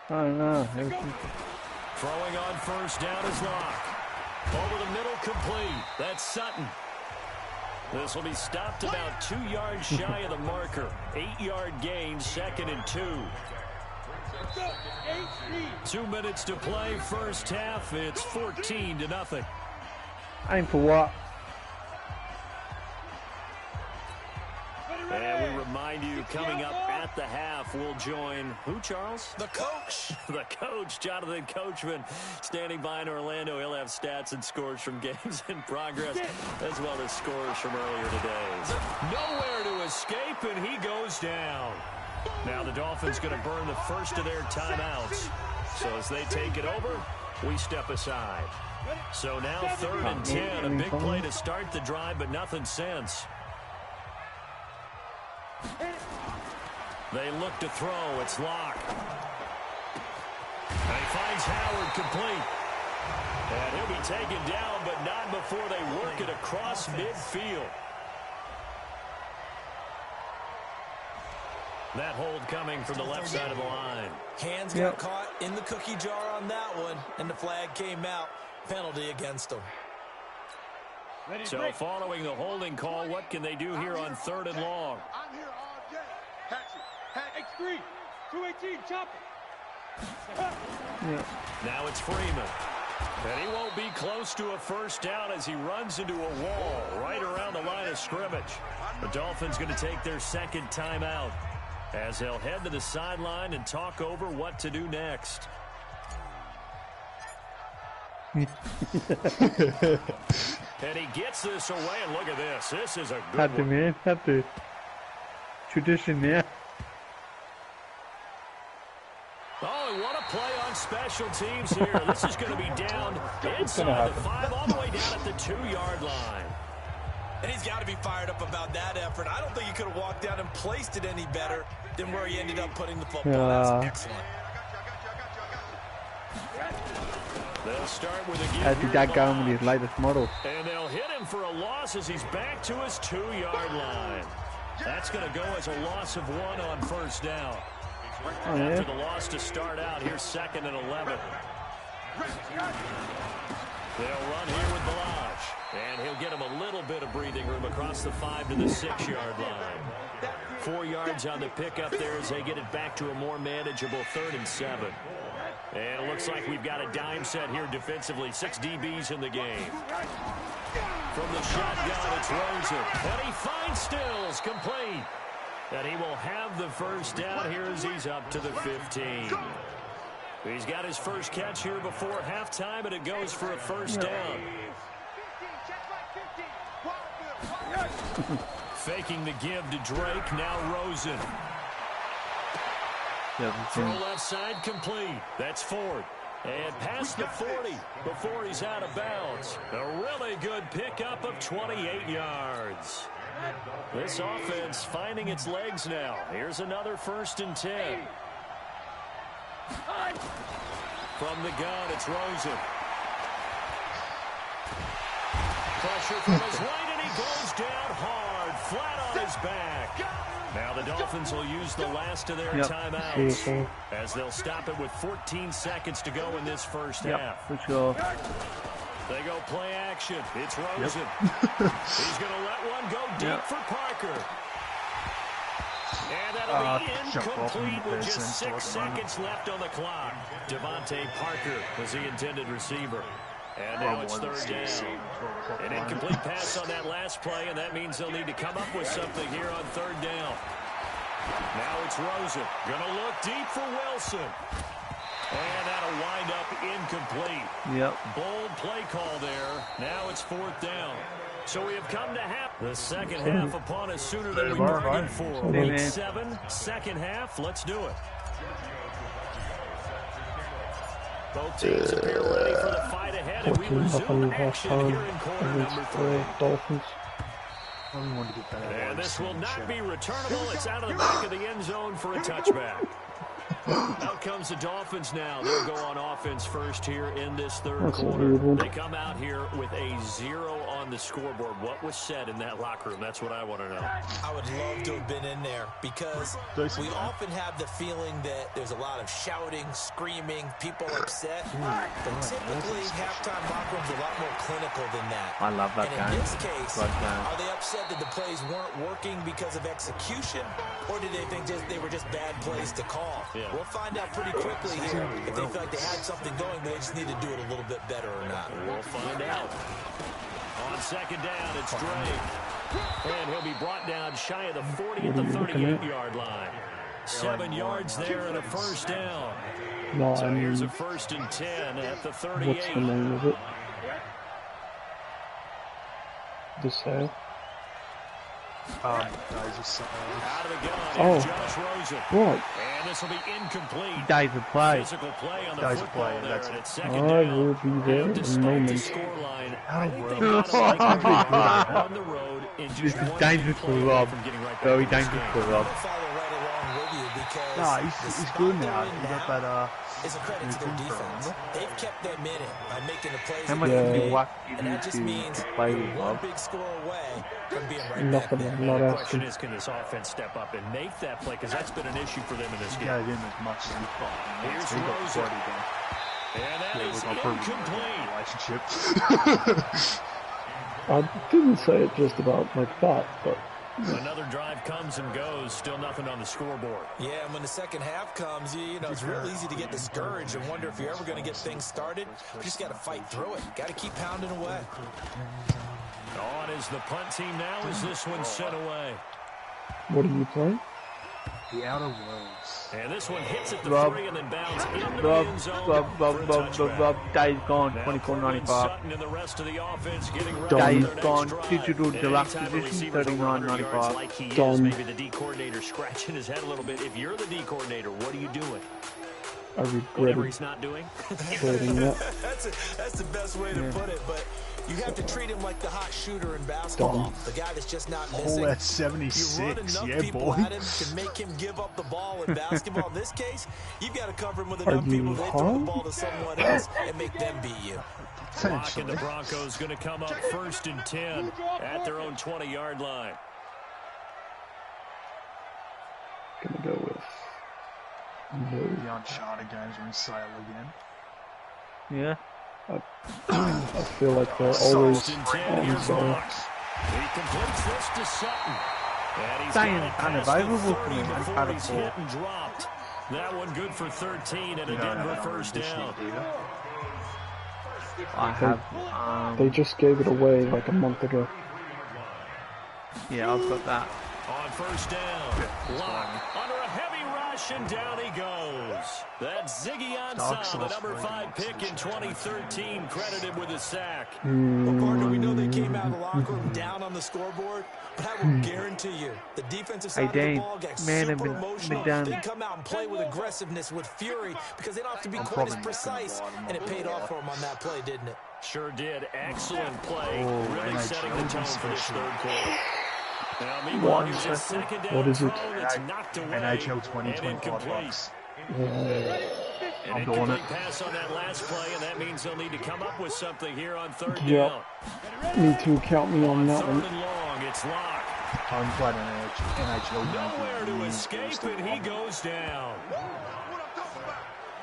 Speaker 7: Oh no.
Speaker 5: Throwing on first down is Locke. Over the middle, complete. That's Sutton. This will be stopped about 2 yards shy of the marker. 8-yard gain, 2nd and 2. 2 minutes to play, first half. It's 14-0.
Speaker 7: Aim for what?
Speaker 5: And we remind you, coming up at the half, we'll join who, Charles?
Speaker 6: The coach.
Speaker 5: The coach, Jonathan Coachman, standing by in Orlando. He'll have stats and scores from games in progress, as well as scores from earlier today. Nowhere to escape, and he goes down. Now the Dolphins going to burn the first of their timeouts. So as they take it over, we step aside. So now 3rd and 10, a big play to start the drive, but nothing since. They look to throw. It's Locke. And he finds Howard complete. And he'll be taken down, but not before they work it across midfield. That hold coming from the left side of the line.
Speaker 6: Hands got caught in the cookie jar on that one, and the flag came out. Penalty against them.
Speaker 5: So following the holding call, what can they do here on 3rd and long?
Speaker 8: I'm here all day. X3, 218, chop it.
Speaker 5: Now it's Freeman. And he won't be close to a first down as he runs into a wall right around the line of scrimmage. The Dolphins going to take their 2nd timeout as they'll head to the sideline and talk over what to do next. And he gets this away, and look at this. This is a good one.
Speaker 7: Man. Had to. Tradition there.
Speaker 5: Oh, and what a play on special teams here. This is going to be down inside the 5, all the way down at the 2-yard line.
Speaker 6: And he's got to be fired up about that effort. I don't think he could have walked down and placed it any better than where he ended up putting the football. That's excellent.
Speaker 5: They'll start with a give.
Speaker 7: I think that guy with his latest model.
Speaker 5: And they'll hit him for a loss as he's back to his 2-yard line. That's going to go as a loss of 1 on first down. After the loss to start out, here's 2nd and 11. They'll run here with Balaj. And he'll get him a little bit of breathing room across the 5 to the 6-yard line. 4 yards on the pickup there as they get it back to a more manageable 3rd and 7. And it looks like we've got a dime set here defensively. 6 DBs in the game. From the shotgun, it's Rosen. And he finds Stills, complete. And he will have the first down here as he's up to the 15. He's got his first catch here before halftime, and it goes for a first down. Faking the give to Drake, now Rosen. Throw left side complete. That's Ford. And past the 40 before he's out of bounds. A really good pickup of 28 yards. This offense finding its legs now. Here's another 1st and 10. From the gun, it's Rosen. Pressure from his right, and he goes down hard, flat on his back. Now the Dolphins will use the last of their timeouts as they'll stop it with 14 seconds to go in this first half.
Speaker 7: Let's go.
Speaker 5: They go play action. It's Rosen. He's going to let one go deep for Parker. And that'll be incomplete with just 6 seconds left on the clock. Devontae Parker was the intended receiver. And now it's 3rd down. An incomplete pass on that last play, and that means they'll need to come up with something here on 3rd down. Now it's Rosen. Going to look deep for Wilson. And that'll wind up incomplete. Bold play call there. Now it's 4th down. So we have come to half. The second half upon us sooner than we bargained for. Week 7, second half. Let's do it. Both teams appear ready for the fight ahead, and we resume action here in quarter number 3.
Speaker 2: Dolphins.
Speaker 5: And this will not be returnable. It's out of the back of the end zone for a touchback. Out comes the Dolphins now. They'll go on offense first here in this third quarter. They come out here with a 0 on the scoreboard. What was said in that locker room? That's what I want to know.
Speaker 6: I would love to have been in there because we often have the feeling that there's a lot of shouting, screaming, people upset. But typically, halftime locker rooms are a lot more clinical than that.
Speaker 7: I love that game.
Speaker 6: And in this case, are they upset that the plays weren't working because of execution, or did they think they were just bad plays to call?
Speaker 5: Yeah.
Speaker 6: We'll find out pretty quickly here if they feel like they had something going, but they just need to do it a little bit better or not.
Speaker 5: We'll find out. On second down, it's Drake. And he'll be brought down shy of the 40 at the 38-yard line. 7 yards there and a first down.
Speaker 2: No,
Speaker 5: so here's a 1st and 10 at the 38.
Speaker 2: What's the name of it? The sale?
Speaker 5: Out of the gun,
Speaker 2: oh,
Speaker 5: Josh Rosen.
Speaker 2: Right.
Speaker 5: And this will be incomplete.
Speaker 7: Days of play.
Speaker 5: Physical play on the football there, and it's second
Speaker 2: I
Speaker 5: down.
Speaker 2: will be there in a moment.
Speaker 5: On the road in
Speaker 7: This is dangerous for Rob. Very dangerous for Rob.
Speaker 1: No, he's good now. He got that,
Speaker 6: It's a credit to their defense. They've kept them in it by making the plays.
Speaker 7: How much do you want
Speaker 6: and that just means
Speaker 7: play
Speaker 6: one big score away from being right
Speaker 2: Nothing.
Speaker 6: back.
Speaker 5: The question is, can this offense step up and make that play? Because that's been an issue for them in this game.
Speaker 1: Gave him as much as he thought.
Speaker 5: Here's Rosen. And that is incomplete.
Speaker 1: Relationship.
Speaker 2: I didn't say it just about like that, but...
Speaker 5: Another drive comes and goes, still nothing on the scoreboard.
Speaker 6: Yeah, and when the second half comes, you know, it's real easy to get discouraged and wonder if you're ever going to get things started. You just got to fight through it. Got to keep pounding away.
Speaker 5: On is the punt team now as this one's sent away.
Speaker 2: What are you playing?
Speaker 1: The Outer Worlds.
Speaker 5: And this one hits at the 3 and then bounds into the end zone.
Speaker 7: Rob, Days gone, 24.95.
Speaker 5: And the rest of the offense getting
Speaker 7: Days gone, digital deluxe edition, 39.95.
Speaker 5: Like he is, maybe the D coordinator scratching his head a little bit. If you're the D coordinator, what are you doing?
Speaker 2: I regret
Speaker 5: whatever he's not doing.
Speaker 6: That's the best way to put it, but you have to treat him like the hot shooter in basketball. The guy that's just not missing.
Speaker 1: Oh, that's 76.
Speaker 6: You run enough people at him to make him give up the ball in basketball. In this case, you've got to cover him with enough people that they throw the ball to someone else and make them beat you.
Speaker 5: Clock and the Broncos going to come up 1st and 10 at their own 20-yard line.
Speaker 2: Gonna go with... No.
Speaker 1: The Uncharted games are in sale again.
Speaker 7: Yeah.
Speaker 2: I feel like they're always on sale.
Speaker 5: He completes this to Sutton. And he's
Speaker 7: Staying unavailable for me.
Speaker 5: Before he's hit and dropped. That one good for 13 and a Denver first down.
Speaker 7: I have.
Speaker 2: They just gave it away like a month ago.
Speaker 7: Yeah, I've got that.
Speaker 5: On first down, Lock under a heavy rush, and down he goes. That's Ziggy Ansah, the number 5 pick in 2013, credited with a sack.
Speaker 6: Well, partner, we know they came out of the locker room down on the scoreboard, but I will guarantee you, the defensive side of the ball got super emotional. They come out and play with aggressiveness, with fury, because they don't have to be quite as precise, and it paid off for them on that play, didn't it?
Speaker 5: Sure did. Excellent play, really setting the tone for this third quarter. Now, meanwhile, here's a second down throw that's knocked away
Speaker 1: NHL 2025
Speaker 5: and incomplete pass on that last play, and that means they'll need to come up with something here on third down.
Speaker 2: Me too. Count me on that one.
Speaker 5: Third and long, it's Lock.
Speaker 1: I'm playing NHL.
Speaker 5: Nowhere to escape, and he goes down.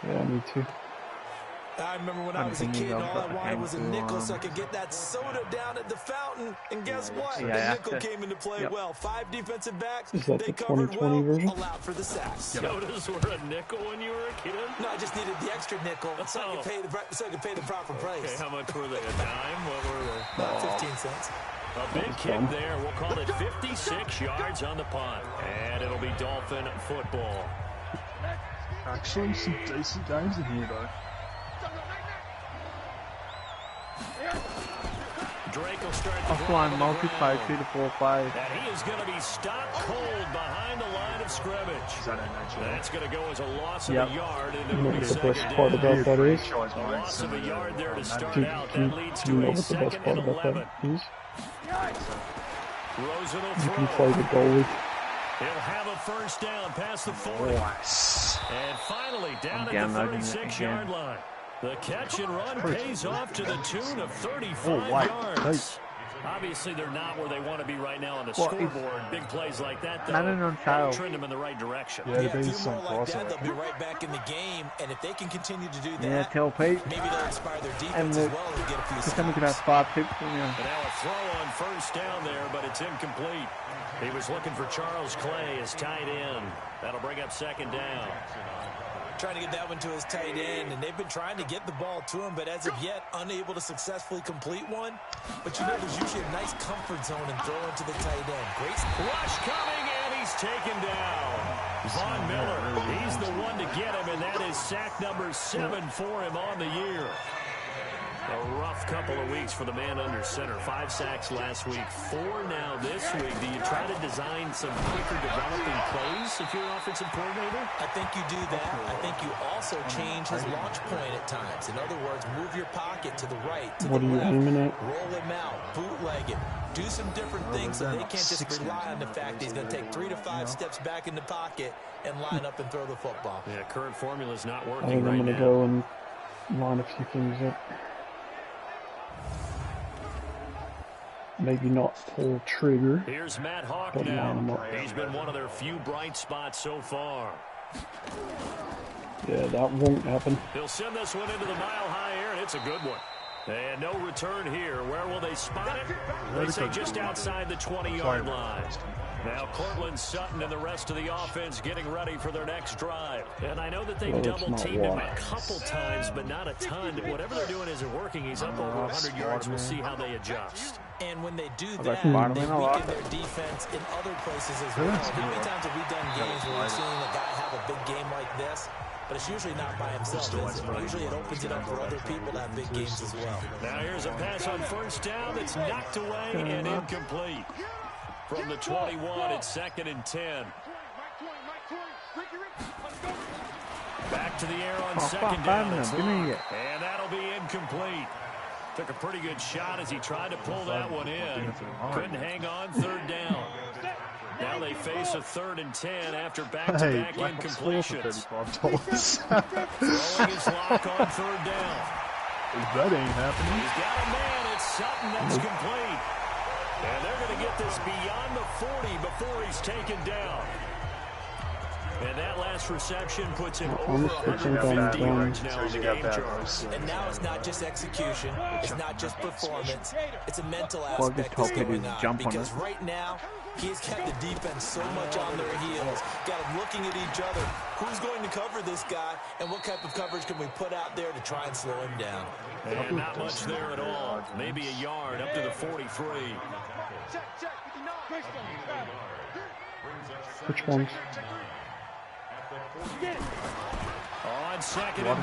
Speaker 2: Yeah, me too.
Speaker 6: I remember when I was a kid, all I wanted was a nickel so I could get that soda down at the fountain. And guess what? The nickel came into play well. 5 defensive backs. They covered well, allowed for the sacks.
Speaker 5: Sodas were a nickel when you were a kid?
Speaker 6: No, I just needed the extra nickel so I could pay the proper price.
Speaker 5: Okay, how much were they? A dime? What were they?
Speaker 6: About 15 cents.
Speaker 5: A big kick there. We'll call it 56 yards on the punt. And it'll be Dolphin football.
Speaker 1: Actually, some decent games in here, though.
Speaker 5: Drake will start the
Speaker 7: offline multiplayer 2 to 4 players.
Speaker 5: And he is going to be stopped cold behind the line of scrimmage. That's going to go as a loss of a yard. And
Speaker 2: you know what the best part about that is?
Speaker 5: A loss of a yard there to start out.
Speaker 2: Do
Speaker 5: That leads
Speaker 2: you
Speaker 5: to
Speaker 2: know
Speaker 5: a
Speaker 2: what the best
Speaker 5: second
Speaker 2: part
Speaker 5: and
Speaker 2: about
Speaker 5: 11.
Speaker 2: that is?
Speaker 5: Rosen will
Speaker 2: You can
Speaker 5: throw.
Speaker 2: play the goalie.
Speaker 5: He'll have a first down past the 40. And finally, down at the 36-yard line. The catch and run pays off to the tune of 35 yards. Obviously, they're not where they want to be right now on the scoreboard. Big plays like that, though, that'll trend them in the right direction.
Speaker 6: Yeah, a few more like that, they'll be right back in the game. And if they can continue to do that,
Speaker 7: yeah, tell Pete.
Speaker 6: Maybe they'll inspire their defense as well and get a few
Speaker 7: stops. Somebody could have 5 tips from you.
Speaker 5: And now a throw on first down there, but it's incomplete. He was looking for Charles Clay as tight end. That'll bring up second down.
Speaker 6: Trying to get that one to his tight end, and they've been trying to get the ball to him, but as of yet, unable to successfully complete one. But you know, there's usually a nice comfort zone in throwing to the tight end. Great
Speaker 5: rush coming, and he's taken down. Von Miller, he's the one to get him, and that is sack number 7 for him on the year. A rough couple of weeks for the man under center. 5 sacks last week, 4 now this week. Do you try to design some quicker developing plays if you're an offensive coordinator?
Speaker 6: I think you do that. I think you also change his launch point at times. In other words, move your pocket to the right, to the left. Roll him out, bootleg it. Do some different things so they can't just rely on the fact that he's going to take 3 to 5 steps back in the pocket and line up and throw the football.
Speaker 5: Yeah, current formula is not working
Speaker 2: I think I'm going to go and line a few things up. Maybe not pull trigger.
Speaker 5: Here's Matt Hawk now. He's been one of their few bright spots so far.
Speaker 2: Yeah, that won't happen.
Speaker 5: He'll send this one into the mile-high air, and it's a good one. And no return here. Where will they spot it? They say just outside the 20-yard line. Now Cortland Sutton and the rest of the offense getting ready for their next drive. And I know that they've double-teamed him a couple times, but not a ton. Whatever they're doing isn't working. He's up over 100 yards. We'll see how they adjust.
Speaker 6: And when they do that, they weaken their defense in other places as well. How many times have we done games where we've seen a guy have a big game like this? But it's usually not by himself, is it? Usually it opens it up for other people to have big games as well.
Speaker 5: Now here's a pass on first down that's knocked away and incomplete. From the 21, it's 2nd and 10. Back to the air on second down. And that'll be incomplete. Took a pretty good shot as he tried to pull that one in. Couldn't hang on, 3rd down. Now they face a 3rd and 10 after back-to-back incompletions.
Speaker 1: Throwing
Speaker 5: his lock on 3rd down.
Speaker 1: That ain't happening.
Speaker 5: He's got a man. It's Sutton that's complete. And they're going to get this beyond the 40 before he's taken down. And that last reception puts him over 150 yards now in the game chart.
Speaker 6: And now it's not just execution. It's not just performance. It's a mental aspect that's going on. Because right now, he's kept the defense so much on their heels. Got them looking at each other. Who's going to cover this guy? And what type of coverage can we put out there to try and slow him down?
Speaker 5: And not much there at all. Maybe a yard up to the 43.
Speaker 2: Which ones?
Speaker 5: On 2nd and 9.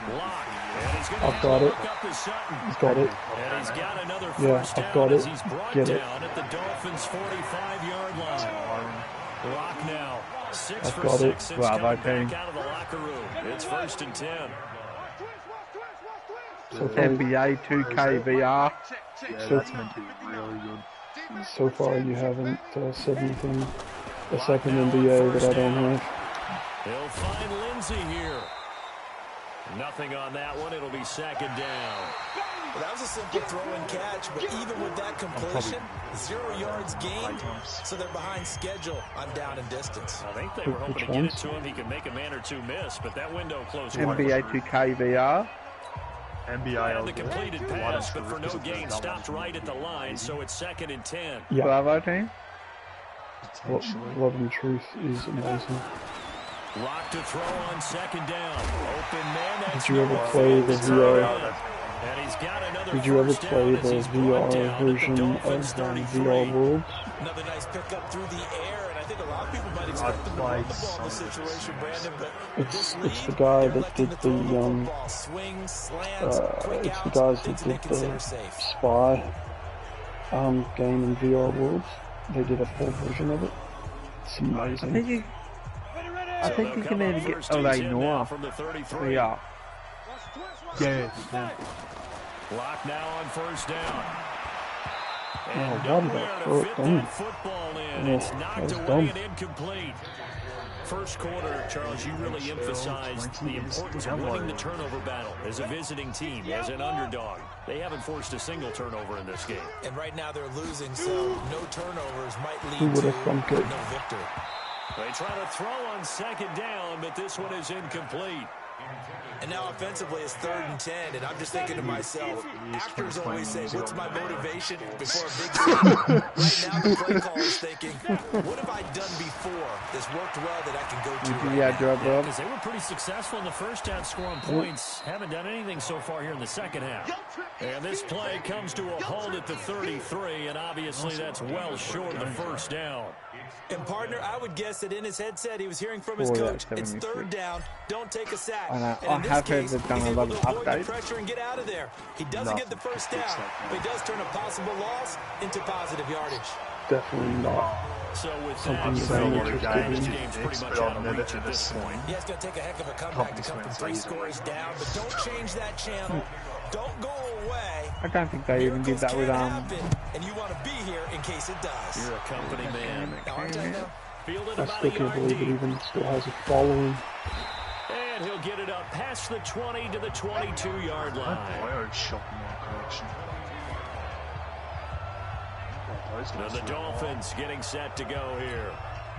Speaker 5: Block. And he's going to
Speaker 2: I've got it.
Speaker 5: I've
Speaker 2: got it.
Speaker 5: And he's got another
Speaker 2: first
Speaker 5: down
Speaker 2: I've got it.
Speaker 5: He's brought
Speaker 2: Get
Speaker 5: down at the Dolphins' 45-yard line. Rock now. 6
Speaker 2: I've
Speaker 5: for
Speaker 2: got
Speaker 5: 6
Speaker 2: it.
Speaker 5: since coming back out of the locker room. It's 1st and 10.
Speaker 2: So far,
Speaker 7: NBA 2K VR.
Speaker 1: Yeah, that's meant to be really good.
Speaker 2: So far, you haven't said anything a second NBA that I don't have.
Speaker 5: He'll find Lindsey here. Nothing on that one. It'll be 2nd down.
Speaker 6: Well, that was a simple throw and catch, but even with that completion, 0 yards gained, so they're behind schedule on down and distance.
Speaker 5: I think they were hoping to get it to him. He could make a man or two miss, but that window closed.
Speaker 7: NBA 2K VR.
Speaker 5: And the completed pass, but for no gain, stopped right at the line, so it's 2nd and 10.
Speaker 2: Yeah.
Speaker 7: Bravo team.
Speaker 2: Love and Truth is amazing.
Speaker 5: Rock to throw on 2nd down. Open man.
Speaker 2: Did you ever play the VR?
Speaker 5: And he's got another
Speaker 2: Did you ever play the VR version of VR Worlds?
Speaker 6: Another nice pickup through the air, and I think a lot of people might expect them to run the ball in this situation, Brandon, but
Speaker 2: it's the guy that did the
Speaker 6: swing, slants,
Speaker 2: it's the guys that did the Spy. game in VR Worlds. They did a full version of it. It's amazing.
Speaker 7: I think you can either get Noah
Speaker 5: from the 33.
Speaker 7: Yeah.
Speaker 1: Yeah.
Speaker 5: Lock now on first down.
Speaker 2: And nowhere to fit that
Speaker 5: football in. It's knocked away and incomplete. First quarter, Charles, you really emphasized the importance of winning the turnover battle as a visiting team, as an underdog. They haven't forced a single turnover in this game.
Speaker 6: And right now they're losing, so no turnovers might lead to no victory.
Speaker 5: They try to throw on second down, but this one is incomplete.
Speaker 6: And now offensively it's 3rd and 10, and I'm just thinking to myself, actors always say, what's my motivation before a big game? Right now the play call is thinking, what have I done before that's worked well that I can go to
Speaker 5: because they were pretty successful in the first half scoring points. Haven't done anything so far here in the second half. And this play comes to a halt at the 33, and obviously that's well short of the first down.
Speaker 6: And partner, I would guess that in his headset he was hearing from his coach, it's 3rd down, don't take a sack. And in this case, he's able to avoid the pressure and get out of there. He doesn't get the first down, but he does turn a possible loss into positive yardage.
Speaker 2: Definitely not.
Speaker 5: So with that, you feel this game's pretty much out of reach at this point.
Speaker 6: Yeah, it's going to take a heck of a comeback to come from 3 scores down, but don't change that channel. Don't go away.
Speaker 7: I don't think they even did that with
Speaker 6: and you want to be here in case it does.
Speaker 5: You're a company man.
Speaker 2: I still can't believe it even still has a following.
Speaker 5: And he'll get it up past the 20 to the 22-yard line. Now the Dolphins getting set to go here.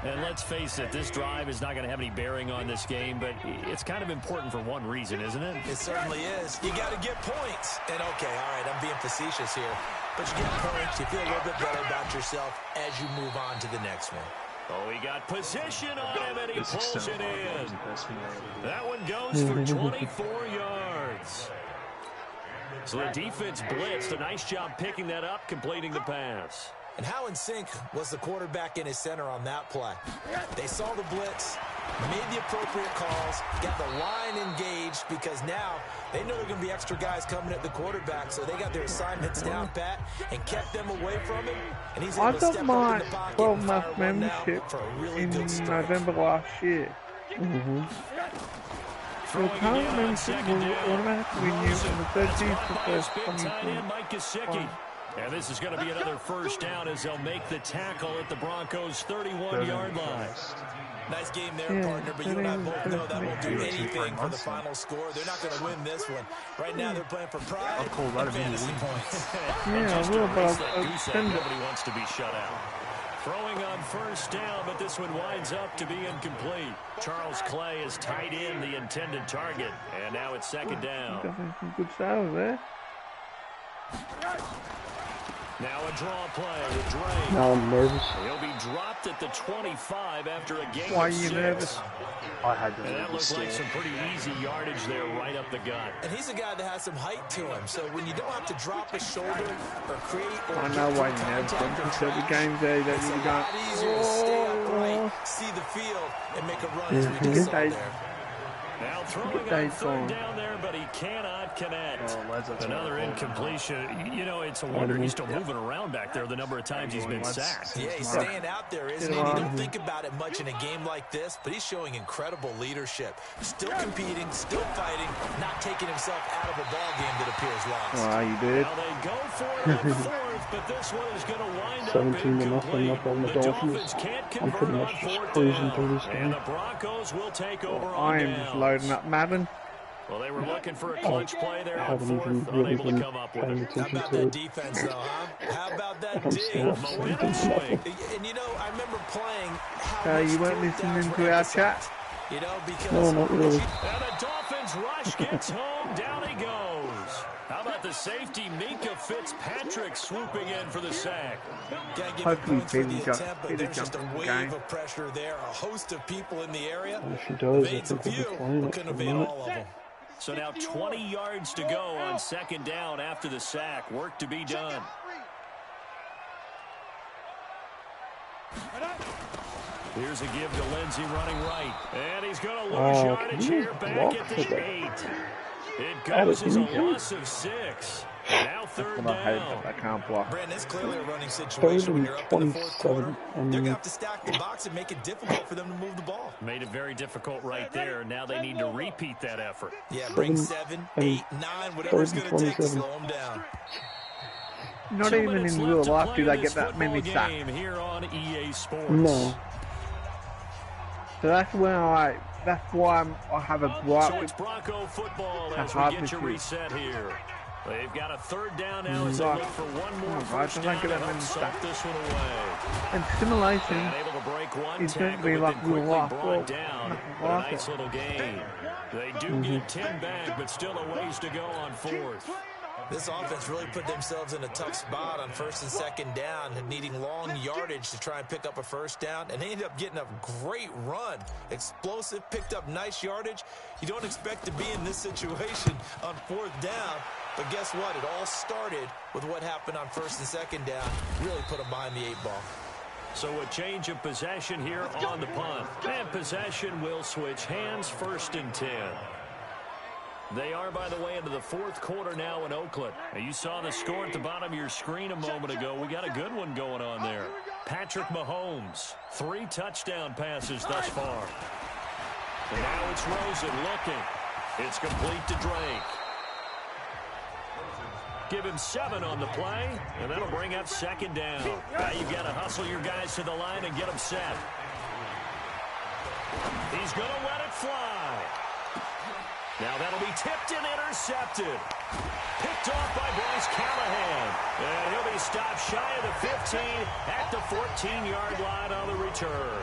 Speaker 5: And let's face it, this drive is not going to have any bearing on this game, but it's kind of important for one reason, isn't it?
Speaker 6: It certainly is. You got to get points. And okay, all right, I'm being facetious here. But you get points, you feel a little bit better about yourself as you move on to the next one.
Speaker 5: Oh, he got position on him, and he pulls it in. That one goes for 24 yards. So the defense blitzed. A nice job picking that up, completing the pass.
Speaker 6: And how in sync was the quarterback in his center on that play? They saw the blitz, made the appropriate calls, got the line engaged because now they know there are going to be extra guys coming at the quarterback, so they got their assignments down pat and kept them away from him. And he's able to step up in the pocket and fire one now for a really good strike.
Speaker 7: November last year. Your current membership will automatically renew on the 13th of 2020.
Speaker 5: And this is going to be another first down as they'll make the tackle at the Broncos' 31-yard line.
Speaker 6: Nice game there, partner, but you and I both know that won't do anything for the final score. They're not going to win this one. Right now, they're playing for pride and fantasy points.
Speaker 7: Yeah, I will, but
Speaker 5: nobody wants to be shut out. Throwing on first down, but this one winds up to be incomplete. Charles Clay has tied in the intended target, and now it's second down.
Speaker 7: Definitely some good sales there.
Speaker 5: Now a draw play with Dre.
Speaker 2: Now I'm nervous.
Speaker 5: He'll be dropped at the 25 after a game
Speaker 7: Why
Speaker 5: of
Speaker 7: are you
Speaker 5: 6.
Speaker 7: nervous?
Speaker 1: I had to.
Speaker 5: And that looks like some pretty easy yardage there right up the gut.
Speaker 6: And he's a guy that has some height to him, so when you don't have to drop his shoulder or create or
Speaker 7: I know why you're nervous. Because every game there that you got.
Speaker 6: It's a lot easier to stay upright, see the field, and make a run as we just saw there.
Speaker 5: Now throwing on third down there, but he cannot connect. Another incompletion. You know, it's a wonder he's still moving around back there the number of times he's been sacked.
Speaker 6: Yeah, he's staying out there, isn't he? You don't think about it much in a game like this, but he's showing incredible leadership. Still competing, still fighting, not taking himself out of a ball game that appears lost.
Speaker 7: Wow, you did.
Speaker 5: Now they go for it at fourth, but this one is going to wind up
Speaker 2: 17-0 up on the Dolphins. I'm pretty much just cruising through this game.
Speaker 5: And the Broncos will take over on
Speaker 7: I am just loading up Madden.
Speaker 5: Well, they were looking for a clutch play there on
Speaker 2: haven't
Speaker 5: fourth,
Speaker 2: even really
Speaker 5: unable to
Speaker 2: been
Speaker 5: come up with
Speaker 2: paying
Speaker 5: it.
Speaker 2: attention
Speaker 6: How about
Speaker 2: to
Speaker 6: that
Speaker 2: it.
Speaker 6: defense, though, huh? How about that
Speaker 2: I'm
Speaker 6: D?
Speaker 2: still
Speaker 5: Momentum swing.
Speaker 6: And, you know, I remember playing how
Speaker 7: You weren't listening to our chat?
Speaker 6: You know, because...
Speaker 2: No, not really.
Speaker 5: And the Dolphins rush gets home. Down he goes. How about the safety, Minka Fitzpatrick, swooping in for the sack?
Speaker 7: Hopefully Peter
Speaker 6: There's just a
Speaker 7: jumps in the
Speaker 6: wave
Speaker 7: game.
Speaker 6: of pressure there. A host of people in the area.
Speaker 2: If he does, I
Speaker 6: Evades a
Speaker 2: think we'll be
Speaker 6: few,
Speaker 2: playing
Speaker 6: but
Speaker 2: it
Speaker 6: couldn't
Speaker 2: for a
Speaker 6: evade
Speaker 2: minute.
Speaker 6: all of them.
Speaker 5: So now 20 yards to go on second down after the sack. Work to be done. Here's a give to Lindsey running right. And he's going to lose yardage here back at the 8. It goes as a loss of 6. Now third down.
Speaker 7: I can't block.
Speaker 6: Brandon, it's clearly a running situation when you're up in the fourth quarter. They're going to have to stack the box and make it difficult for them to move the ball.
Speaker 5: Made it very difficult right there. Now they need to repeat that effort.
Speaker 6: Yeah, bring 7, 8, 9, whatever it's going to take to slow them down.
Speaker 7: Not even in real life do they get that many sacks.
Speaker 5: Here on EA Sports.
Speaker 2: No.
Speaker 7: So that's when I have a block.
Speaker 5: So it's Bronco football as we get you reset here. They've got a third down now as they look for one more first down to help stop this one away.
Speaker 7: And simulation
Speaker 5: able to break one
Speaker 7: is going to
Speaker 5: tackle,
Speaker 7: be
Speaker 5: but
Speaker 7: like
Speaker 5: then
Speaker 7: real
Speaker 5: quickly
Speaker 7: life.
Speaker 5: brought down. A nice little gain. They do get 10 back, but still a ways to go on fourth.
Speaker 6: This offense really put themselves in a tough spot on first and second down, needing long yardage to try and pick up a first down, and they ended up getting a great run. Explosive, picked up nice yardage. You don't expect to be in this situation on fourth down, but guess what? It all started with what happened on first and second down. Really put them behind the 8 ball.
Speaker 5: So a change of possession here on the punt. And possession will switch hands, first and 10. They are, by the way, into the fourth quarter now in Oakland. And you saw the score at the bottom of your screen a moment ago. We got a good one going on there. Patrick Mahomes, 3 touchdown passes thus far. And now it's Rosen looking. It's complete to Drake. Give him 7 on the play, and that'll bring up second down. Now you've got to hustle your guys to the line and get them set. He's going to let it fly. Now that'll be tipped and intercepted. Picked off by Bryce Callahan. And he'll be stopped shy of the 15 at the 14-yard line on the return.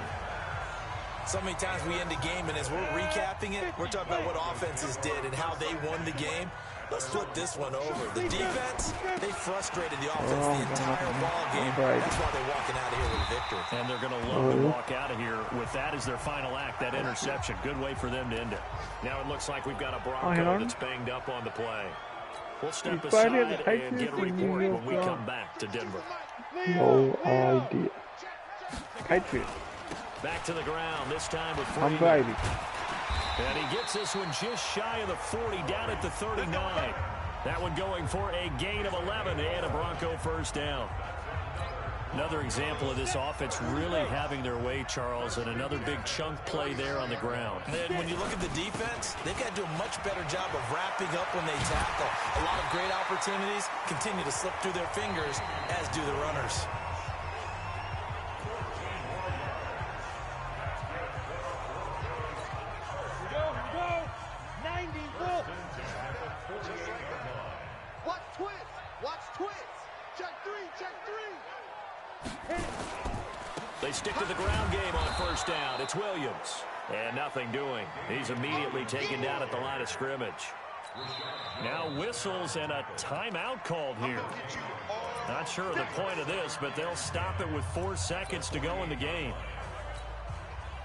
Speaker 6: So many times we end the game, and as we're recapping it, we're talking about what offenses did and how they won the game. Let's flip this one over. The defense, they frustrated the offense the entire ball game. That's why they're walking out of here with a victory.
Speaker 5: And they're going to love to walk out of here with that as their final act, that interception. Good way for them to end it. Now it looks like we've got a Bronco that's banged up on the play. We'll step aside and get a report when we come back to Denver.
Speaker 2: No idea.
Speaker 7: Patriots.
Speaker 5: Back to the ground, this time with
Speaker 7: I'm
Speaker 5: Freeman.
Speaker 7: Brady.
Speaker 5: And he gets this one just shy of the 40, down at the 39. That one going for a gain of 11 and a Bronco first down. Another example of this offense really having their way, Charles, and another big chunk play there on the ground.
Speaker 6: And when you look at the defense, they've got to do a much better job of wrapping up when they tackle. A lot of great opportunities continue to slip through their fingers, as do the runners.
Speaker 5: They stick to the ground game on first down. It's Williams. And nothing doing. He's immediately taken down at the line of scrimmage. Now whistles and a timeout called here. Not sure of the point of this, but they'll stop it with 4 seconds to go in the game.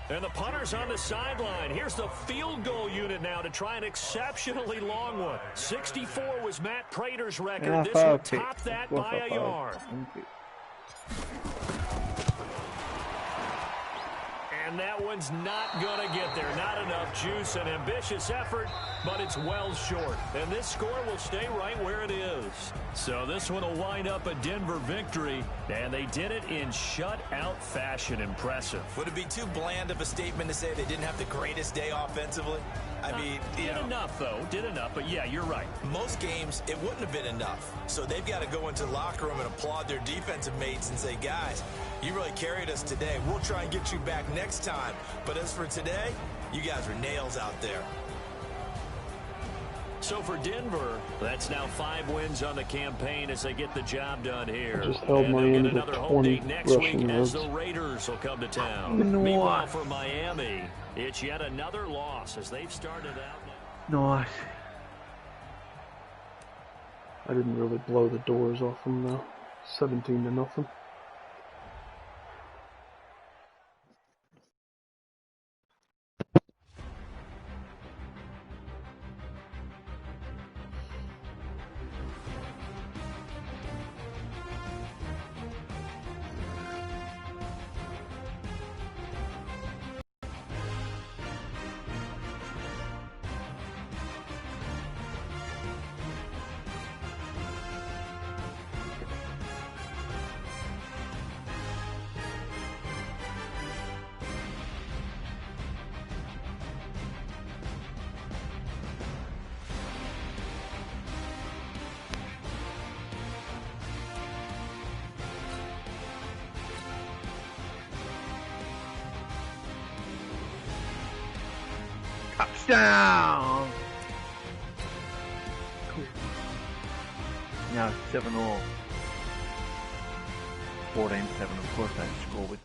Speaker 5: And the punter's on the sideline. Here's the field goal unit now to try an exceptionally long one. 64 was Matt Prater's record. This will top that by a yard. And that one's not going to get there. Not enough juice. An ambitious effort, but it's well short. And this score will stay right where it is. So this one will wind up a Denver victory. And they did it in shutout fashion. Impressive.
Speaker 6: Would it be too bland of a statement to say they didn't have the greatest day offensively? I mean,
Speaker 5: did enough, though. Did enough. But, yeah, you're right.
Speaker 6: Most games, it wouldn't have been enough. So they've got to go into the locker room and applaud their defensive mates and say, guys, you really carried us today. We'll try and get you back next time. But as for today, you guys are nails out there.
Speaker 5: So for Denver, that's now 5 wins on the campaign as they get the job done here.
Speaker 2: I just held my end to 20
Speaker 5: next week
Speaker 2: rushing
Speaker 5: as
Speaker 2: yards.
Speaker 5: the Raiders will come to town. Meanwhile, for Miami, it's yet another loss as they've started out.
Speaker 7: Nice.
Speaker 2: I didn't really blow the doors off them though. 17-0.
Speaker 7: Touchdown! Now 7-all. 14-7, of course they score with